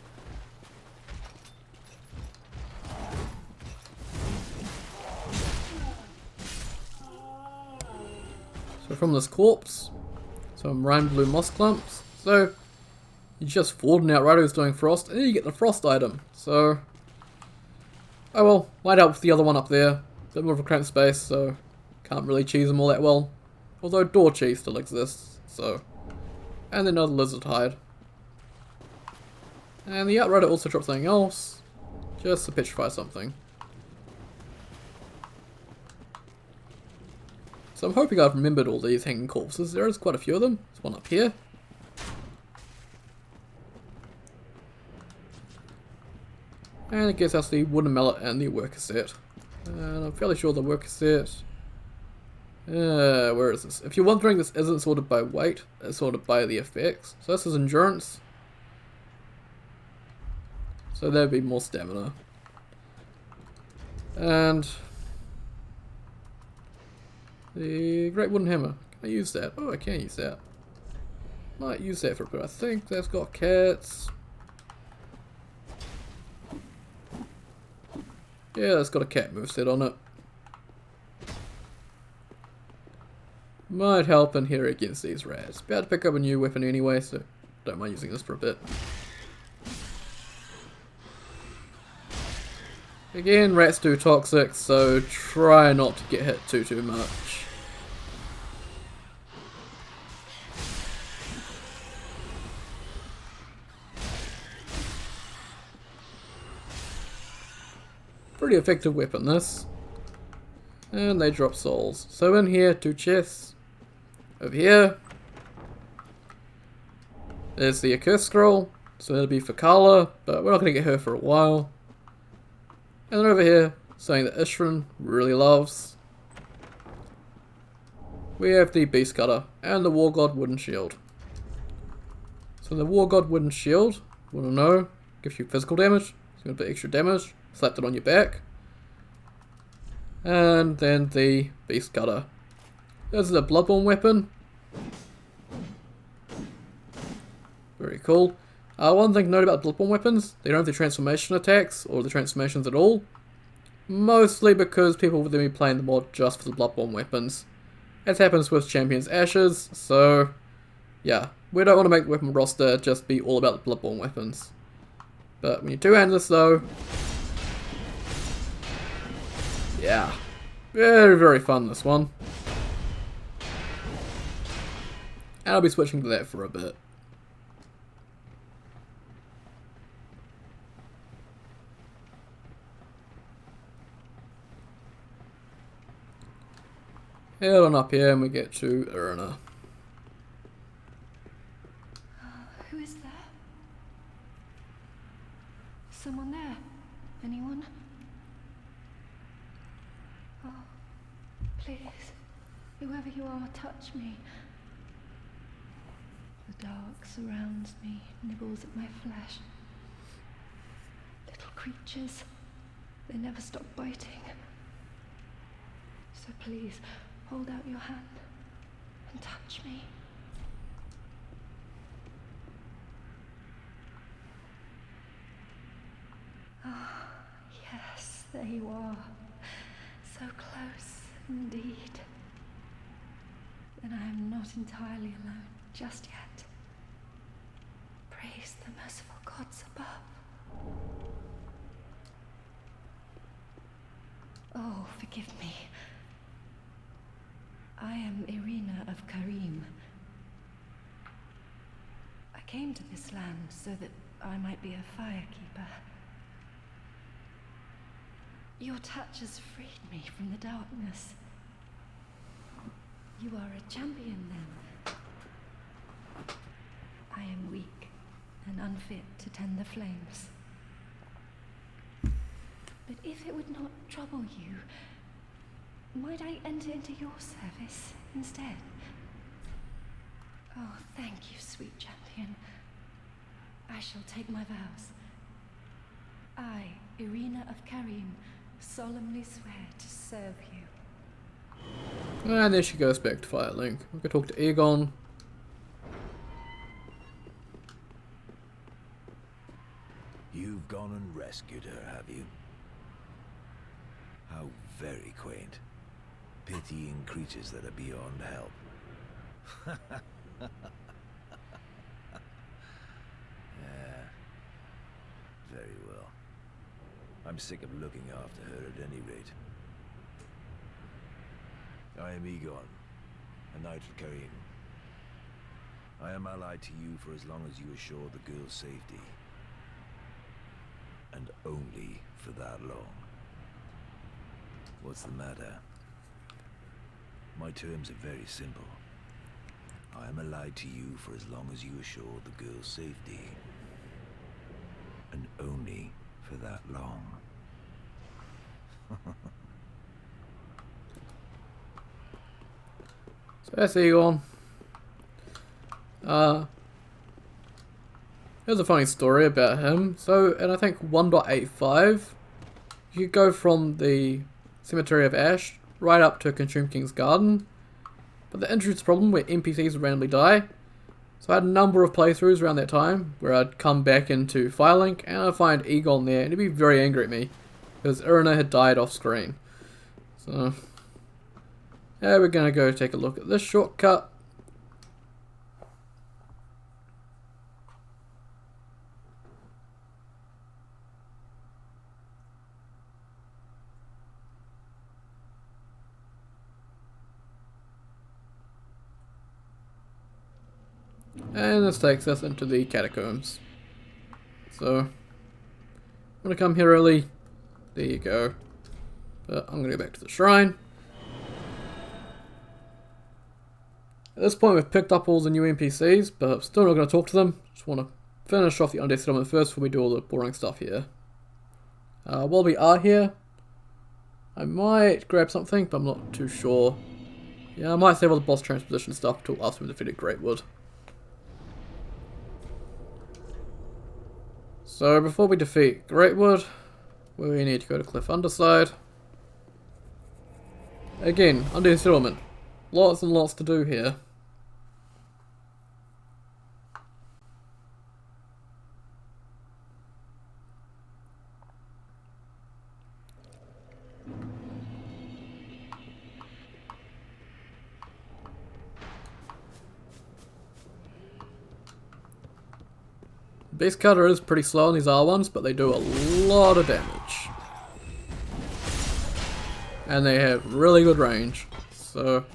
So from this corpse, some Rime Blue Moss Clumps. So you just fought an Outrider who's doing Frost, and then you get the Frost item. So, oh well, might help with the other one up there. A bit more of a cramped space, so can't really cheese them all that well. Although Door Cheese still exists, so. And then another Lizard Hide. And the Outrider also drops something else, just to petrify something. So I'm hoping I've remembered all these hanging corpses. There is quite a few of them. There's one up here. And it gives us the Wooden Mallet and the Worker Set. And I'm fairly sure the Worker Set... where is this? If you're wondering, this isn't sorted by weight, it's sorted by the effects. So this is Endurance. So there'd be more stamina. And... the Great Wooden Hammer. Can I use that? Oh, I can use that. Might use that for a bit. I think that's got cats. Yeah, it's got a cat moveset on it. Might help in here against these rats. About to pick up a new weapon anyway, so don't mind using this for a bit. Again, rats do toxic, so try not to get hit too much. Pretty effective weapon, this. And they drop souls. So in here, 2 chests. Over here, there's the Accursed Scroll. So that'll be for Carla, but we're not going to get her for a while. And then over here, something that Ishran really loves. We have the Beast Cutter and the War God Wooden Shield. So the War God Wooden Shield, want to know, gives you physical damage. So you're going to put extra damage. Slap it on your back. And then the Beast Cutter. This is a Bloodborne weapon. Very cool. One thing to note about Bloodborne weapons, they don't have the transformation attacks or the transformations at all. Mostly because people would then be playing the mod just for the Bloodborne weapons. As happens with Champion's Ashes, so yeah. We don't want to make the weapon roster just be all about the Bloodborne weapons. But when you two-hand this though, yeah, very fun, this one. And I'll be switching to that for a bit. head on up here and we get to Irina. Who is there? Someone there? Anyone? Oh, please, whoever you are, touch me. The dark surrounds me, nibbles at my flesh. Little creatures, they never stop biting. So please, hold out your hand and touch me. Ah, yes, there you are. So close, indeed. Then I am not entirely alone just yet. Praise the merciful gods above. Oh, forgive me. I am Irina of Karim. I came to this land so that I might be a firekeeper. Your touch has freed me from the darkness. You are a champion, then. I am weak and unfit to tend the flames. But if it would not trouble you, might I enter into your service instead? Oh, thank you, sweet champion. I shall take my vows. I, Irina of Karim, solemnly swear to serve you. And there she goes back to Firelink. We can talk to Egon. You've gone and rescued her, have you? How very quaint. Pitying creatures that are beyond help. Yeah. Very well. I'm sick of looking after her at any rate. I am Egon, a knight of Karim. I am allied to you for as long as you assure the girl's safety. And only for that long. What's the matter? My terms are very simple. I am allied to you for as long as you assure the girl's safety. And only for that long. So that's Egon. Here's a funny story about him. So, and I think 1.85, you could go from the Cemetery of Ash right up to Consume King's Garden. But the entrance problem where NPCs would randomly die. So I had a number of playthroughs around that time where I'd come back into Firelink and I'd find Egon there and he'd be very angry at me because Irina had died off screen. So, yeah, we're going to go take a look at this shortcut. And this takes us into the Catacombs. So, I'm going to come here early. There you go. But I'm going to go back to the shrine. At this point we've picked up all the new NPCs, but I'm still not going to talk to them. Just want to finish off the Undead Settlement first before we do all the boring stuff here. While we are here, I might grab something, but I'm not too sure. Yeah, I might save all the boss transposition stuff till after we defeated Greatwood. So before we defeat Greatwood, we need to go to Cliff Underside. Again, Undead Settlement. Lots and lots to do here. Beast Cutter is pretty slow on these R1s, but they do a lot of damage. And they have really good range, so...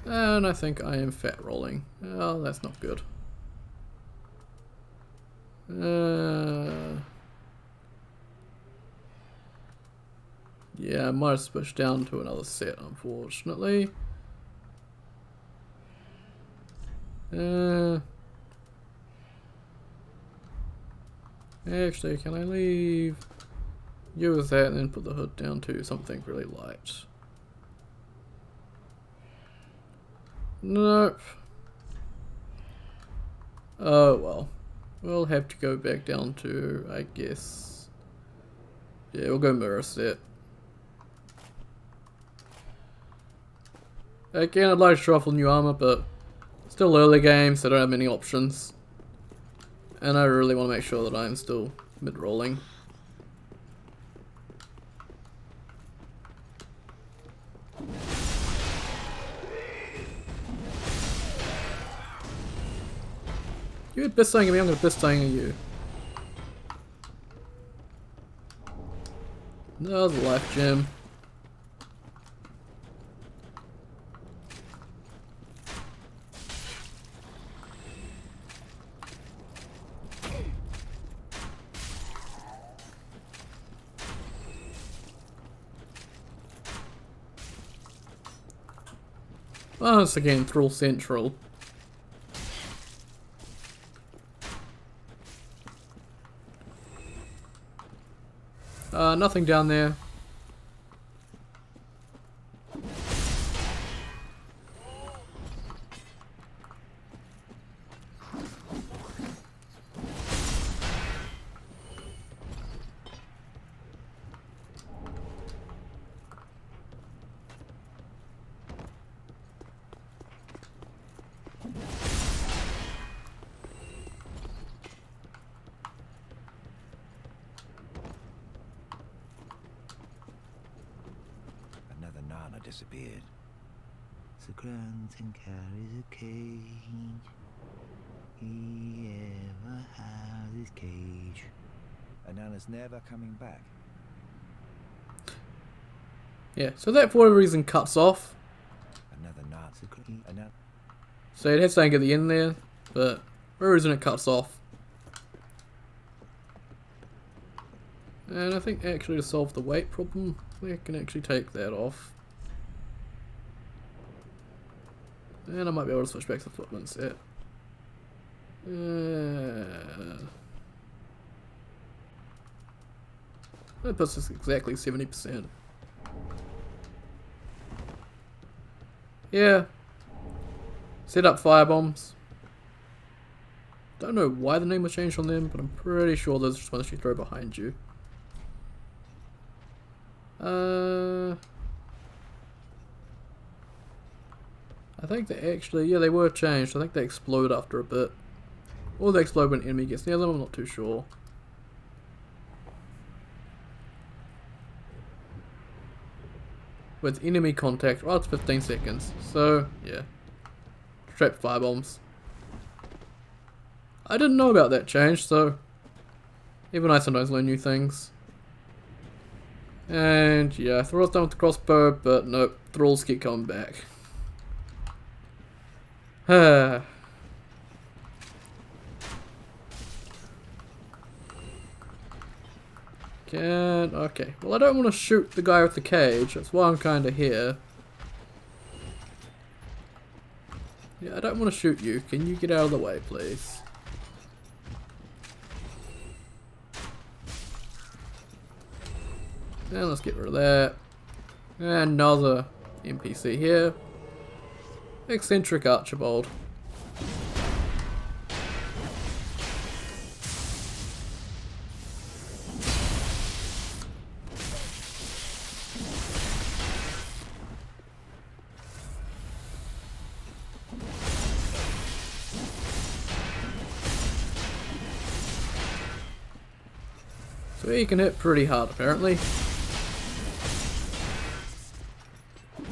And I think I am fat rolling. Oh, that's not good. Yeah, I might have switched down to another set, unfortunately. Actually, can I leave you with that and then put the hood down to something really light? Nope. Oh well. We'll have to go back down to, I guess... Yeah, we'll go mirror set. Again, I'd like to shuffle new armor, but still early game, so I don't have many options. And I really want to make sure that I'm still mid-rolling. You had best saying me, I'm gonna best saying you. No, the life gem. Once again, Thrall Central. Nothing down there. Disappeared. So grants and carries a cage. He ever has his cage. And Anna's never coming back. Yeah, so that for whatever reason cuts off. Another Nazi cookie. So it has something at the end there, but for whatever reason it cuts off. And I think actually to solve the weight problem, we can actually take that off. And I might be able to switch back to the footman set. That puts us exactly 70%. Yeah. Set up firebombs. Don't know why the name was changed on them, but I'm pretty sure those are just ones you throw behind you. I think they actually, yeah, they were changed. I think they explode after a bit. Or they explode when an enemy gets near them, I'm not too sure. With enemy contact, well, it's 15 seconds. So, yeah. Trap firebombs. I didn't know about that change, so even I sometimes learn new things. And yeah, Thrall's done with the crossbow, but nope, Thralls keep coming back. Okay, well I don't want to shoot the guy with the cage, that's why I'm kinda here. Yeah, I don't want to shoot you, can you get out of the way please? And let's get rid of that. And another NPC here. Eccentric Archibald. So he can hit pretty hard apparently.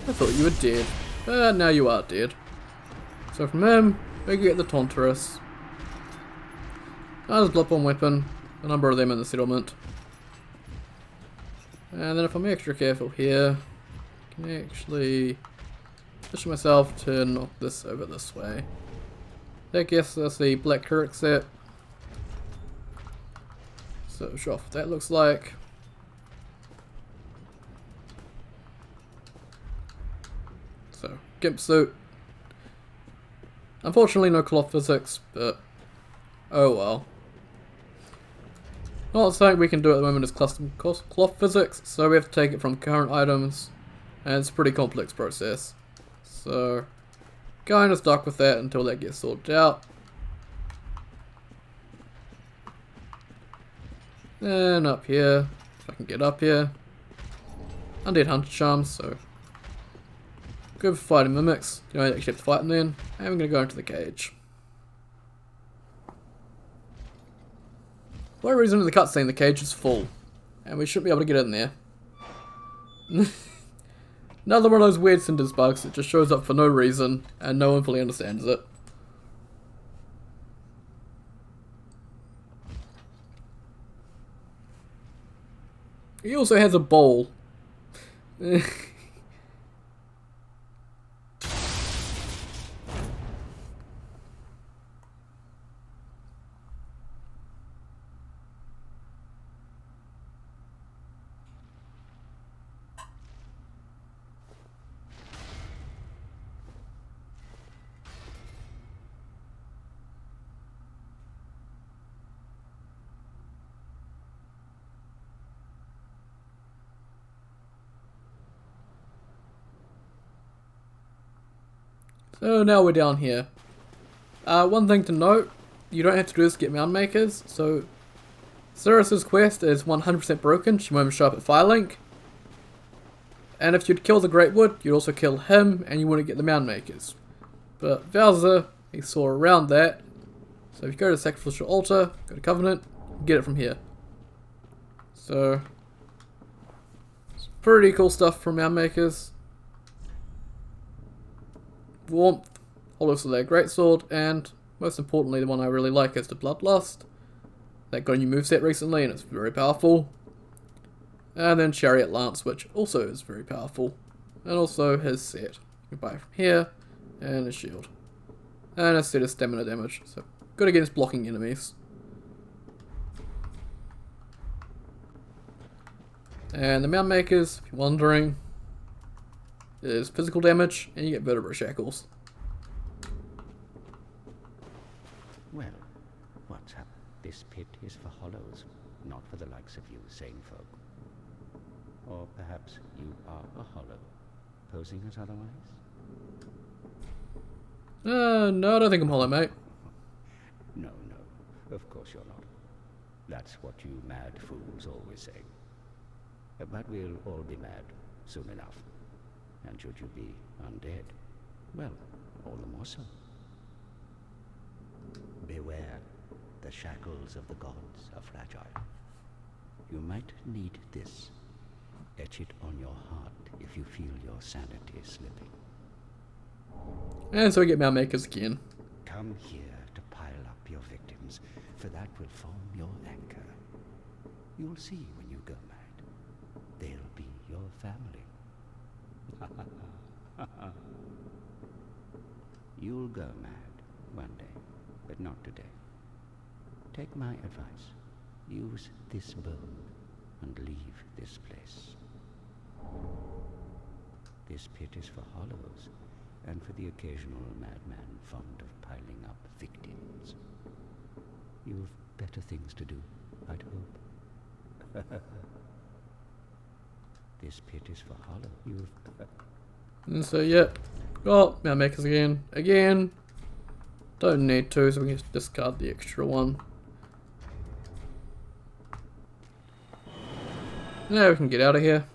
I thought you were dead. Now you are dead. So from him, we get the Taunterous. Another Bloodborne weapon. A number of them in the settlement. And then if I'm extra careful here, I can actually position myself to knock this over this way. I guess that's the black Cleric Set. So show off what that looks like. So, Gimp Suit. Unfortunately no cloth physics, but oh well. Not something we can do at the moment is custom cloth physics, so we have to take it from current items, and it's a pretty complex process. So, kind of stuck with that until that gets sorted out. Then up here, if I can get up here. Undead Hunter Charms, so good for fighting mimics. You don't actually have to fight them then. And we're going to go into the cage. For whatever reason in the cutscene, the cage is full. And we should be able to get in there. Another one of those weird Cinders bugs that just shows up for no reason, and no one fully understands it. He also has a bowl. So now we're down here. One thing to note, you don't have to do this to get mound makers. So Cirrus's quest is 100% broken. She won't show up at Firelink. And if you'd kill the Great Wood, you'd also kill him and you wouldn't get the mound makers. But Bowser, he saw around that. So if you go to Sacrificial Altar, go to Covenant, get it from here. So it's pretty cool stuff from mound makers. Warmth, Hollow Slayer Greatsword, and most importantly the one I really like is the Bloodlust. That got a new moveset recently and it's very powerful. And then Chariot Lance, which also is very powerful. And also his set. You can buy it from here, and a shield. And a set of stamina damage, so good against blocking enemies. And the Mound Makers, if you're wondering, is physical damage, and you get vertebra shackles. Well, what's up? This pit is for hollows, not for the likes of you sane folk. Or perhaps you are a hollow, posing as otherwise? No, I don't think I'm hollow, mate. No, of course you're not. That's what you mad fools always say. But we'll all be mad soon enough. And should you be undead, well, all the more so. Beware, the shackles of the gods are fragile. You might need this. Etch it on your heart if you feel your sanity slipping. And so we get Mound Makers again. Come here to pile up your victims, for that will form your anchor. You'll see when you go mad. They'll be your family. You'll go mad one day, but not today. Take my advice. Use this bow and leave this place. This pit is for hollows, and for the occasional madman fond of piling up victims. You've better things to do, I'd hope. This pit is for hollow. And so, yep. Well, Mound Makers again. Again. Don't need to, so we can just discard the extra one. Now we can get out of here.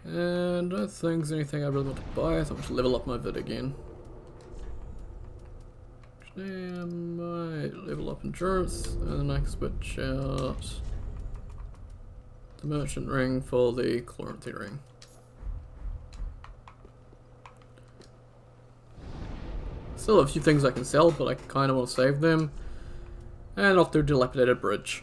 And I don't think there's anything I really want to buy, so I'll just level up my vid again. Actually, I might level up endurance, and then I can switch out the merchant ring for the Chloranthy ring. Still have a few things I can sell, but I kind of want to save them. And off to Dilapidated Bridge.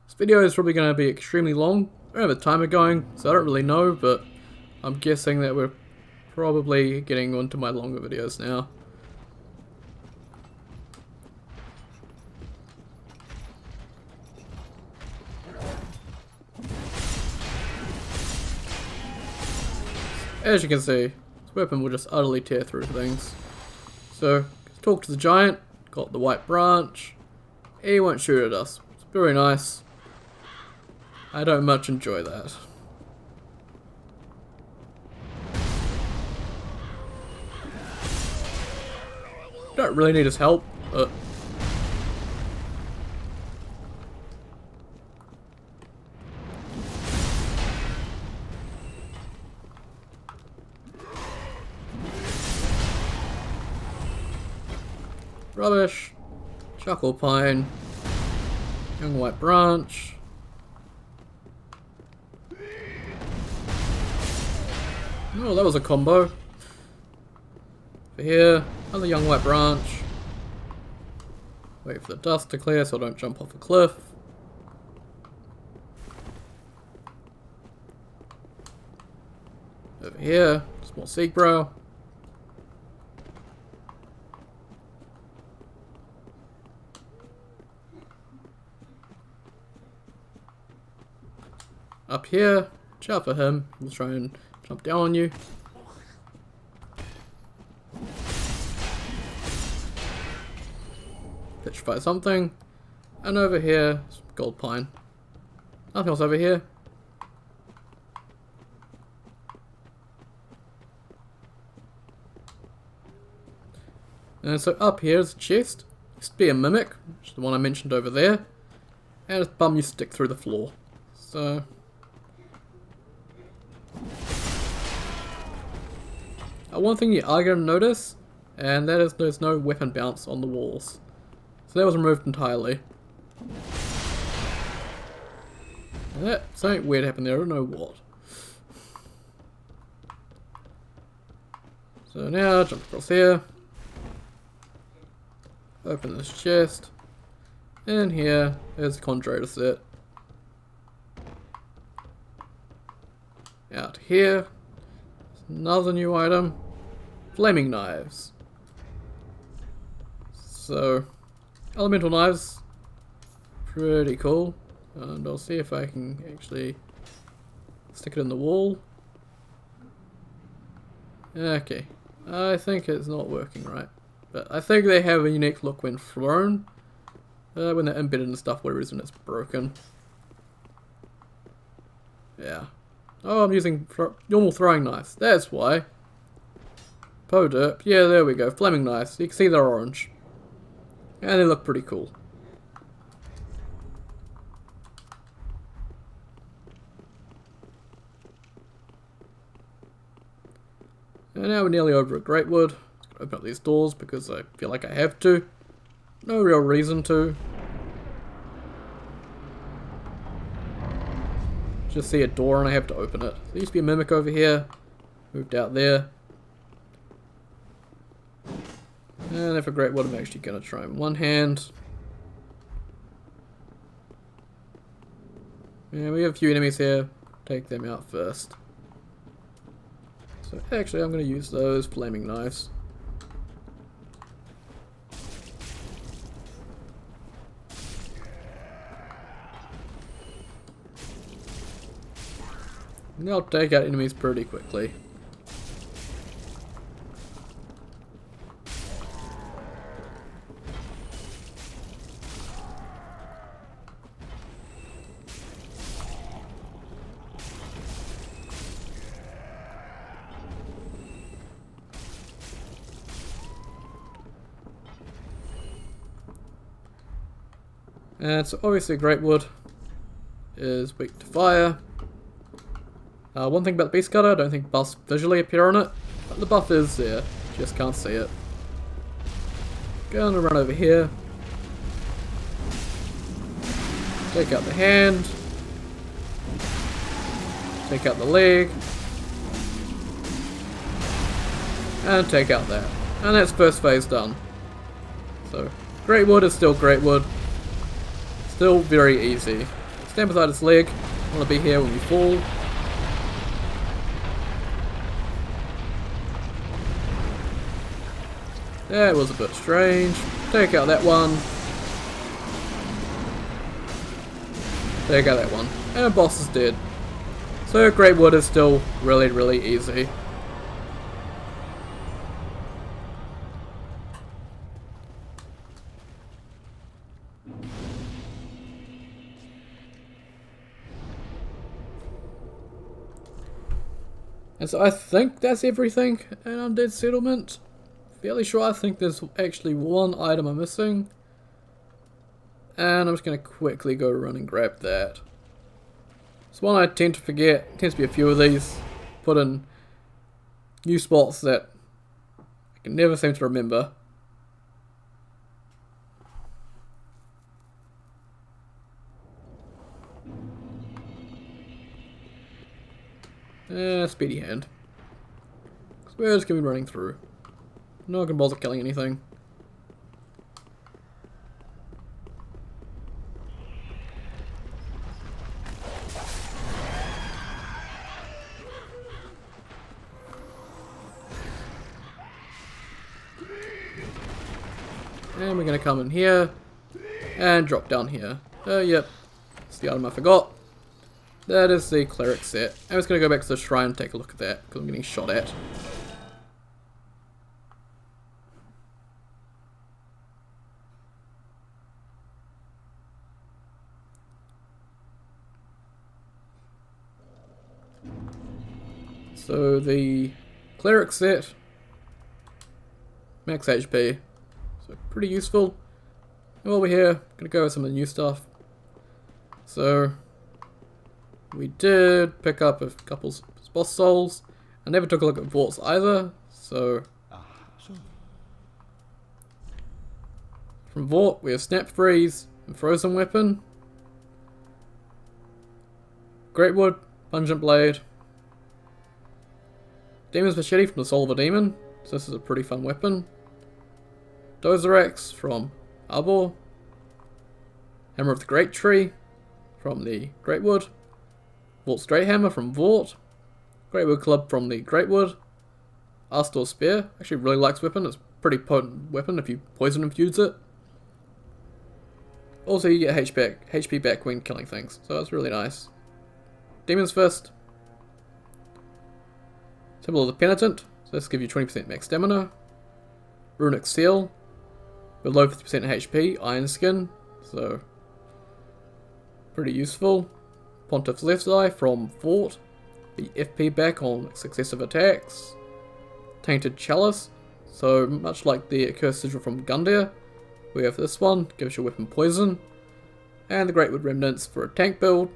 This video is probably going to be extremely long. I don't have a timer going, so I don't really know, but I'm guessing that we're probably getting onto my longer videos now. As you can see, this weapon will just utterly tear through things. So, talk to the giant, got the white branch, he won't shoot at us. It's very nice. I don't much enjoy that. Don't really need his help, but rubbish. Chuckle pine. Young white branch. Oh, that was a combo. Over here, another young white branch. Wait for the dust to clear so I don't jump off a cliff. Over here, small Seagbrow. Up here, watch out for him, he'll try and jump down on you. Petrify something. And over here, some gold pine. Nothing else over here. And so up here is a chest. Used to be a mimic, which is the one I mentioned over there. And its bum used to stick through the floor. So one thing you are going to notice, and that is there's no weapon bounce on the walls. So that was removed entirely. And that, something weird happened there, I don't know what. So now, jump across here. Open this chest. And here, there's the Cleric Set. Out here, another new item. Flaming knives. So, elemental knives, pretty cool. And I'll see if I can actually stick it in the wall. Okay, I think it's not working right. But I think they have a unique look when thrown. When they're embedded and stuff, for whatever reason it's broken. Yeah. Oh, I'm using normal throwing knives. That's why. Derp. Yeah, there we go. Flaming knives. You can see they're orange. And they look pretty cool. And now we're nearly over at Greatwood. Open up these doors because I feel like I have to. No real reason to. Just see a door and I have to open it. There used to be a mimic over here. Moved out there. And then for Greatwood I'm actually going to try in one hand. Yeah, we have a few enemies here. Take them out first. So actually I'm going to use those flaming knives. And they'll take out enemies pretty quickly. And so obviously Greatwood is weak to fire. One thing about the Beast Cutter, I don't think buffs visually appear on it, but the buff is there, just can't see it. Gonna run over here. Take out the hand. Take out the leg. And take out that. And that's first phase done. So, Greatwood is still Greatwood. Still very easy. stand beside his leg. I want to be here when you fall. That was a bit strange. Take out that one. Take out that one. And boss is dead. So Great Wood is still really, really easy. And so I think that's everything in Undead Settlement. Fairly sure. I think there's actually one item I'm missing. And I'm just going to quickly go run and grab that. It's one I tend to forget. There tends to be a few of these. Put in new spots that I can never seem to remember. Speedy hand. So we're just going to be running through. Not going to bother killing anything. And we're going to come in here and drop down here. Yep, it's the item I forgot. That is the Cleric Set. I'm just going to go back to the shrine and take a look at that because I'm getting shot at. So the Cleric Set, max HP, so pretty useful. And while we're here, gonna go with some of the new stuff. So we did pick up a couple boss souls. I never took a look at Vorts either, so from Vort we have Snap Freeze and Frozen Weapon, Greatwood, Pungent Blade, Demon's Machete from the Soul of a Demon, so this is a pretty fun weapon. Dozorax from Arbor, Hammer of the Great Tree from the Greatwood, Vort Straight Hammer from Vort, Greatwood Club from the Greatwood, Astor Spear, actually really likes weapon, it's a pretty potent weapon if you poison infuse it. Also you get HP back when killing things, so that's really nice. Demon's Fist, Symbol of the Penitent, so this gives you 20% max stamina. Runic Seal, below 50% HP, Iron Skin, so pretty useful. Pontiff's Left Eye from Fort, the FP back on successive attacks. Tainted Chalice, so much like the Accursed Sigil from Gundyr, we have this one, gives your weapon poison. And the Greatwood Remnants for a tank build,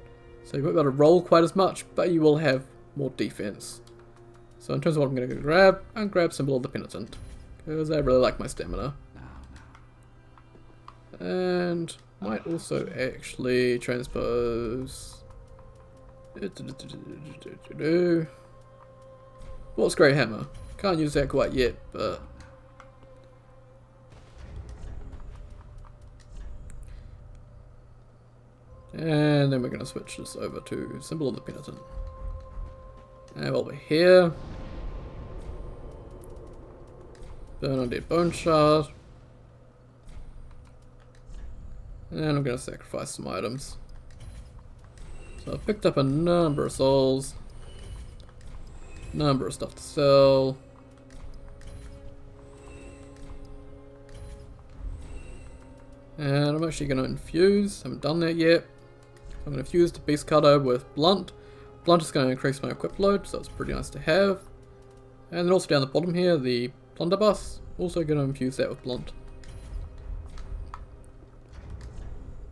so you won't be able to roll quite as much, but you will have more defense. So in terms of what I'm going to grab, I'm going to grab Symbol of the Penitent, because I really like my stamina. And might also actually transpose. What's Great Hammer? Can't use that quite yet, but and then we're going to switch this over to Symbol of the Penitent. And while we're here, burn Undead Bone Shard. And I'm going to sacrifice some items. So I've picked up a number of souls, number of stuff to sell. And I'm actually going to infuse, haven't done that yet. I'm going to infuse the Beast Cutter with Blunt. Blunt is going to increase my equip load, so it's pretty nice to have. And then also down the bottom here, the Blunderbuss, also going to infuse that with Blunt.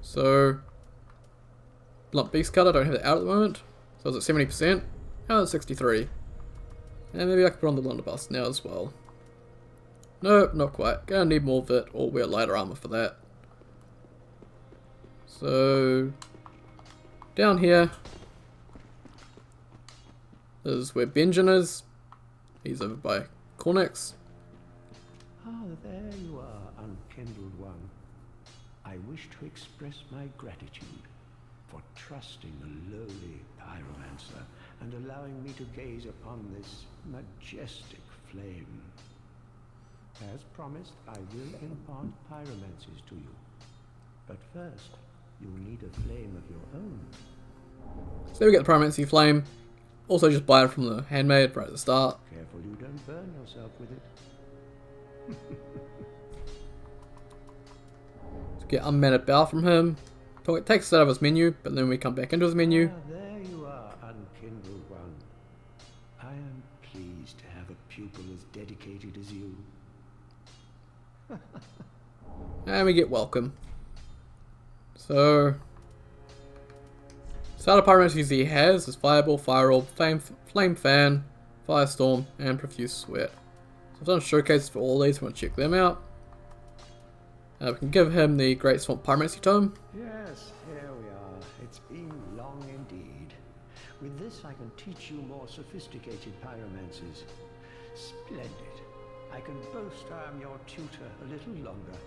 So, Blunt Beast Cutter, I don't have it out at the moment, so it's at 70%, now it's 63. And maybe I can put on the Blunderbuss now as well. Nope, not quite, gonna need more of it, or wear lighter armor for that. So, down here, is where Benjen is. He's over by Cornex. Ah, there you are, unkindled one. I wish to express my gratitude. for trusting a lowly pyromancer and allowing me to gaze upon this majestic flame. As promised, I will impart pyromancies to you. But first, you'll need a flame of your own. So we get the Prominency Flame. Also just buy it from the handmaid right at the start. Careful you don't burn yourself with it. To get Unmannered Bow from him. So it takes us out of his menu, but then we come back into his menu. Ah, there you are, unkindled one. I am pleased to have a pupil as dedicated as you. And we get Welcome. So, starter pyromancies he has is Fireball, Fire Orb, Flame Fan, Firestorm, and Profuse Sweat. So I've done showcases for all these if you want to check them out. We can give him the Great Swamp Pyromancy Tome. Yes, here we are. It's been long indeed. With this I can teach you more sophisticated pyromancies. Splendid. I can boast I am your tutor a little longer.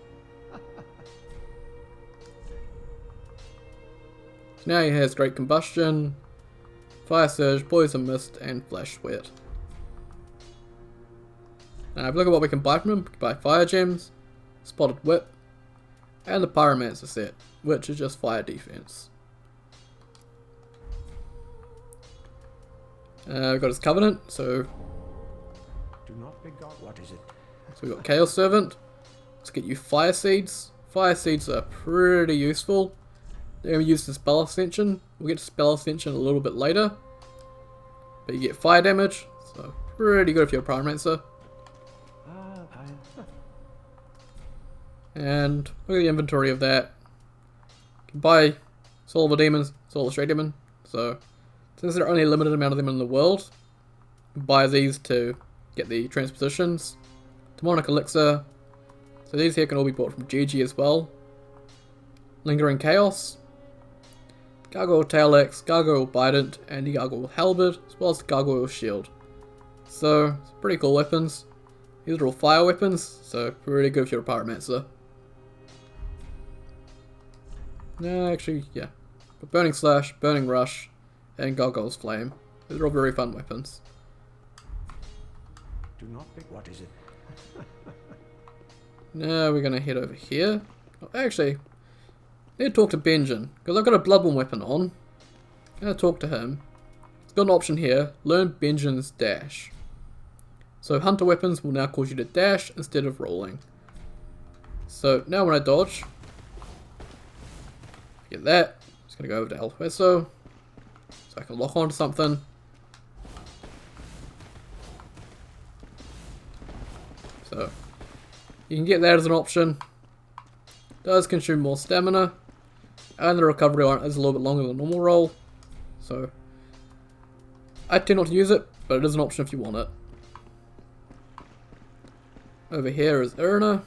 Now he has Great Combustion, Fire Surge, Poison Mist, and Flash Sweat. Now if we look at what we can buy from him, we can buy Fire Gems, Spotted Whip, and the Pyromancer set, which is just fire defense. We've got his Covenant, so Do not be got. What is it? we've got Chaos Servant. Let's get you Fire Seeds. Fire Seeds are pretty useful. They're going to use the Spell Ascension. We'll get to Spell Ascension a little bit later. But you get fire damage, so pretty good if you're a Pyromancer. And look at the inventory of that. You can buy Soul of a Demon, Soul of a Stray Demon. So, since there are only a limited amount of them in the world, you can buy these to get the transpositions. Demonic Elixir. So these here can all be bought from GG as well. Lingering Chaos. Gargoyle Tail Axe, Gargoyle Bident, and the Gargoyle Halberd, as well as the Gargoyle Shield. So, it's pretty cool weapons. These are all fire weapons, so pretty good if you're a Pyromancer. No, actually, yeah. But Burning Slash, Burning Rush, and Gargoyle's Flame. These are all very fun weapons. Do not be. What is it? Now we're going to head over here. Oh, actually, I need to talk to Benjen, because I've got a Bloodborne weapon on. I'm going to talk to him. It's got an option here, learn Benjen's Dash. So hunter weapons will now cause you to dash instead of rolling. So now when I dodge, get that. I'm just going to go over to El Hueso, so I can lock onto something. So you can get that as an option. Does consume more stamina, and the recovery on it is a little bit longer than a normal roll. So I tend not to use it, but it is an option if you want it. Over here is Irina.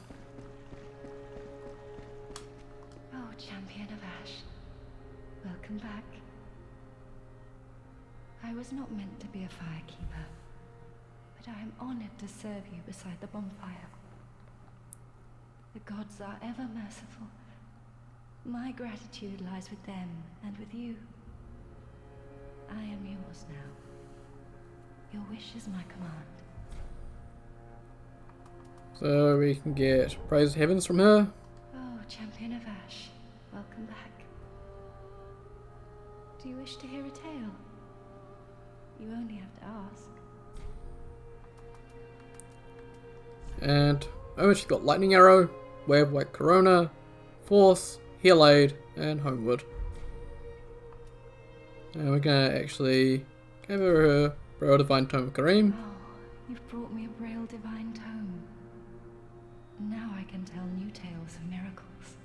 Oh, Champion of Ash. Welcome back. I was not meant to be a firekeeper, but I am honored to serve you beside the bonfire. The gods are ever merciful. My gratitude lies with them and with you. I am yours now. Your wish is my command. So we can get Praise Heavens from her. Oh, Champion of Ash, welcome back. Do you wish to hear a tale? You only have to ask. And oh, she's got Lightning Arrow, Wave White Corona, Force, Heal Aid, and Homeward. And we're gonna actually give her Braille Divine Tome of Kareem. Oh, you've brought me a Braille Divine Tome. Now I can tell new tales of miracles.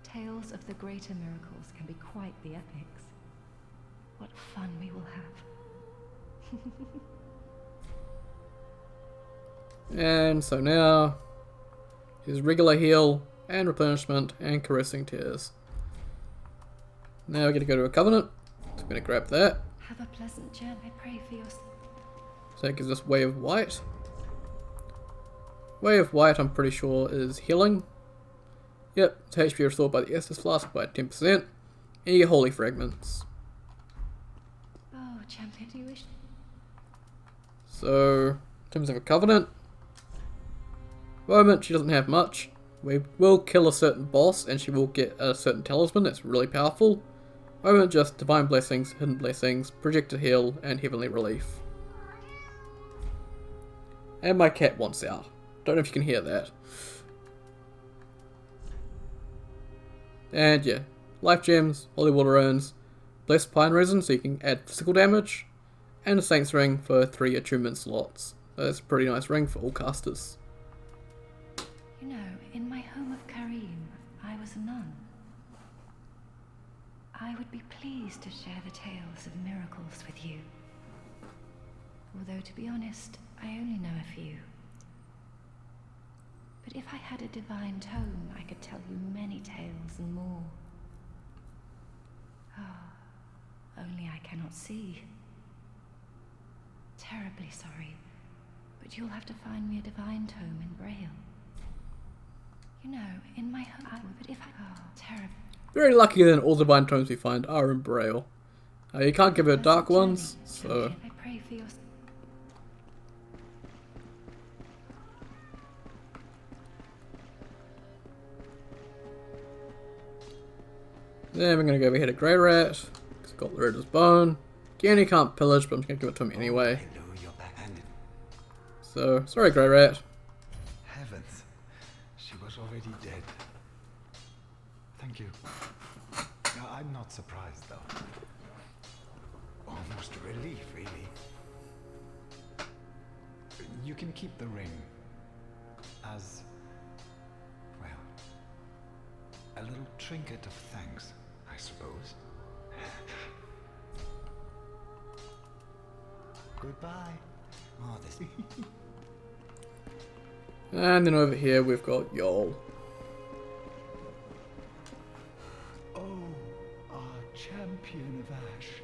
Tales of the greater miracles can be quite the epics. What fun we will have. And so now is regular heal and replenishment and caressing tears. Now we're gonna go to a covenant. So I'm gonna grab that. Have a pleasant journey. I pray for your... So that gives us Way of White. Way of White, I'm pretty sure, is healing. Yep, it's HP restored by the Estus Flask by 10%. and you get holy fragments. Oh, champion, do you wish? So, in terms of a covenant, at the moment she doesn't have much. We will kill a certain boss and she will get a certain talisman that's really powerful. At the moment, just divine blessings, hidden blessings, projected heal, and heavenly relief. And my cat wants out. Don't know if you can hear that. And yeah, life gems, holy water urns, blessed pine resin so you can add physical damage, and a saint's ring for 3 attunement slots. That's a pretty nice ring for all casters. You know, in my home of Karim, I was a nun. I would be pleased to share the tales of miracles with you. Although, to be honest, I only know a few. But if I had a divine tome, I could tell you many tales and more. Ah, only I cannot see. Terribly sorry, but you'll have to find me a divine tome in Braille. You know, in my home, but if I... Oh, terrible. Very lucky then all divine tomes we find are in Braille. You can't give her dark ones, so... I pray for your... Then we're going to go over here to Grey Rat. He's got Loreta's bone. Again, he can't pillage, but I'm just going to give it to him anyway. I know you're backhanded. So, sorry Grey Rat. Heavens, she was already dead. Thank you. No, I'm not surprised though. Almost a relief, really. You can keep the ring as, well, a little trinket of thanks, I suppose. Goodbye. Oh, this. And then over here we've got Yol. Oh, our champion of Ash,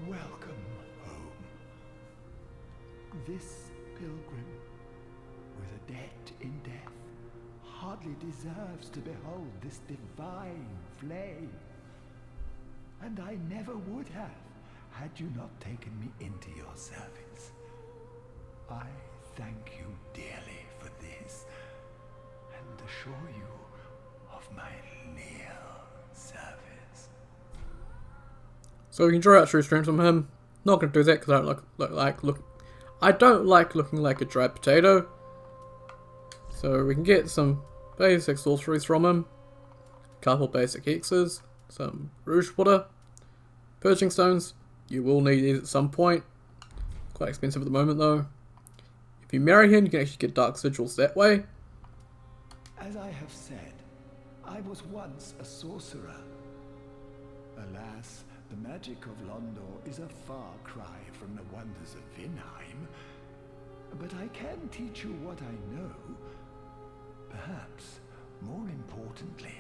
welcome home. This pilgrim, with a debt in death, hardly deserves to behold this divine flame. And I never would have, had you not taken me into your service. I thank you dearly for this, and assure you of my leal service. So we can draw out true strength from him. Not going to do that because I don't I don't like looking like a dried potato. So we can get some basic sorceries from him. A couple basic hexes, some rouge water, purging stones. You will need these at some point. Quite expensive at the moment though. If you marry him, you can actually get dark sigils that way. As I have said, I was once a sorcerer. Alas, the magic of Londor is a far cry from the wonders of Vinheim. But I can teach you what I know. Perhaps, more importantly,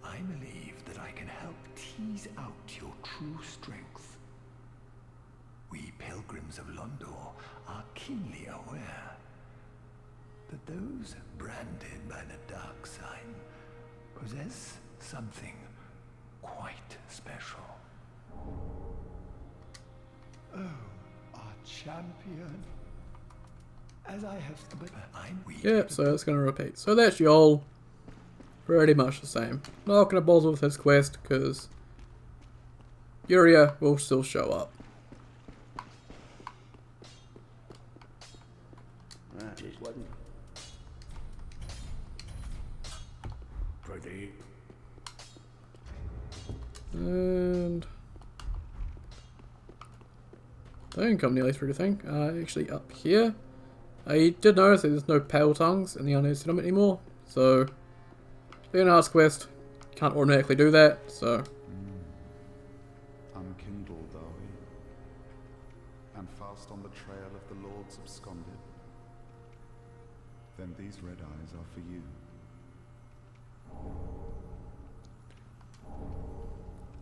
I believe that I can help tease out your true strength. We pilgrims of Londor are keenly aware that those branded by the dark sign possess something quite special. Oh, our champion. As I have... But I'm weak. Yep, so it's going to repeat. So that's Yol. Pretty much the same. Not going to bother with his quest because Yuria will still show up. Just wasn't. Pretty. And I think I'm nearly through the thing. Actually up here. I did notice that there's no pale tongues in the Undead Settlement anymore. So being an ask quest, can't automatically do that, so Unkindled, are we? And fast on the trail of the Lords absconded? Then these red eyes are for you.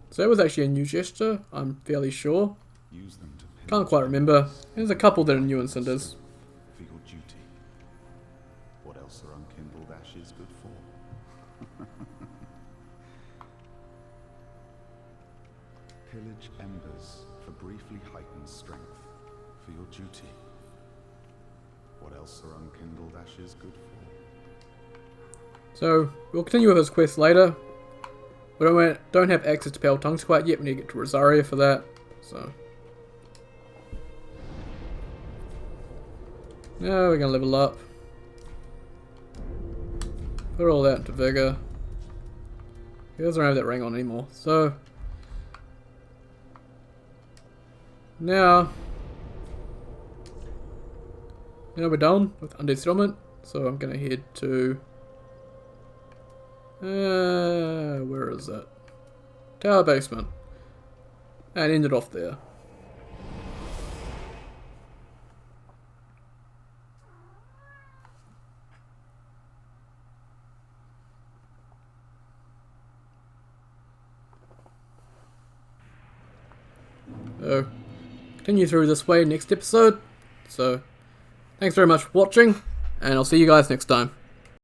so that was actually a new gesture, I'm fairly sure. Use them to pin Can't quite remember. There's a couple that are new in Cinders. for your duty. What else are unkindled ashes good for? pillage embers for briefly heightened strength, for your duty. What else are unkindled ashes good for? So, we'll continue with this quest later. We don't have access to Pale Tongues quite yet. We need to get to Rosaria for that. So, now we're gonna level up. Put all that into Vigor. He doesn't have that ring on anymore. So, now we're done with Undead Settlement. So I'm gonna head to where is that? Tower Basement. And end it off there. So, continue through this way next episode. So, thanks very much for watching, and I'll see you guys next time.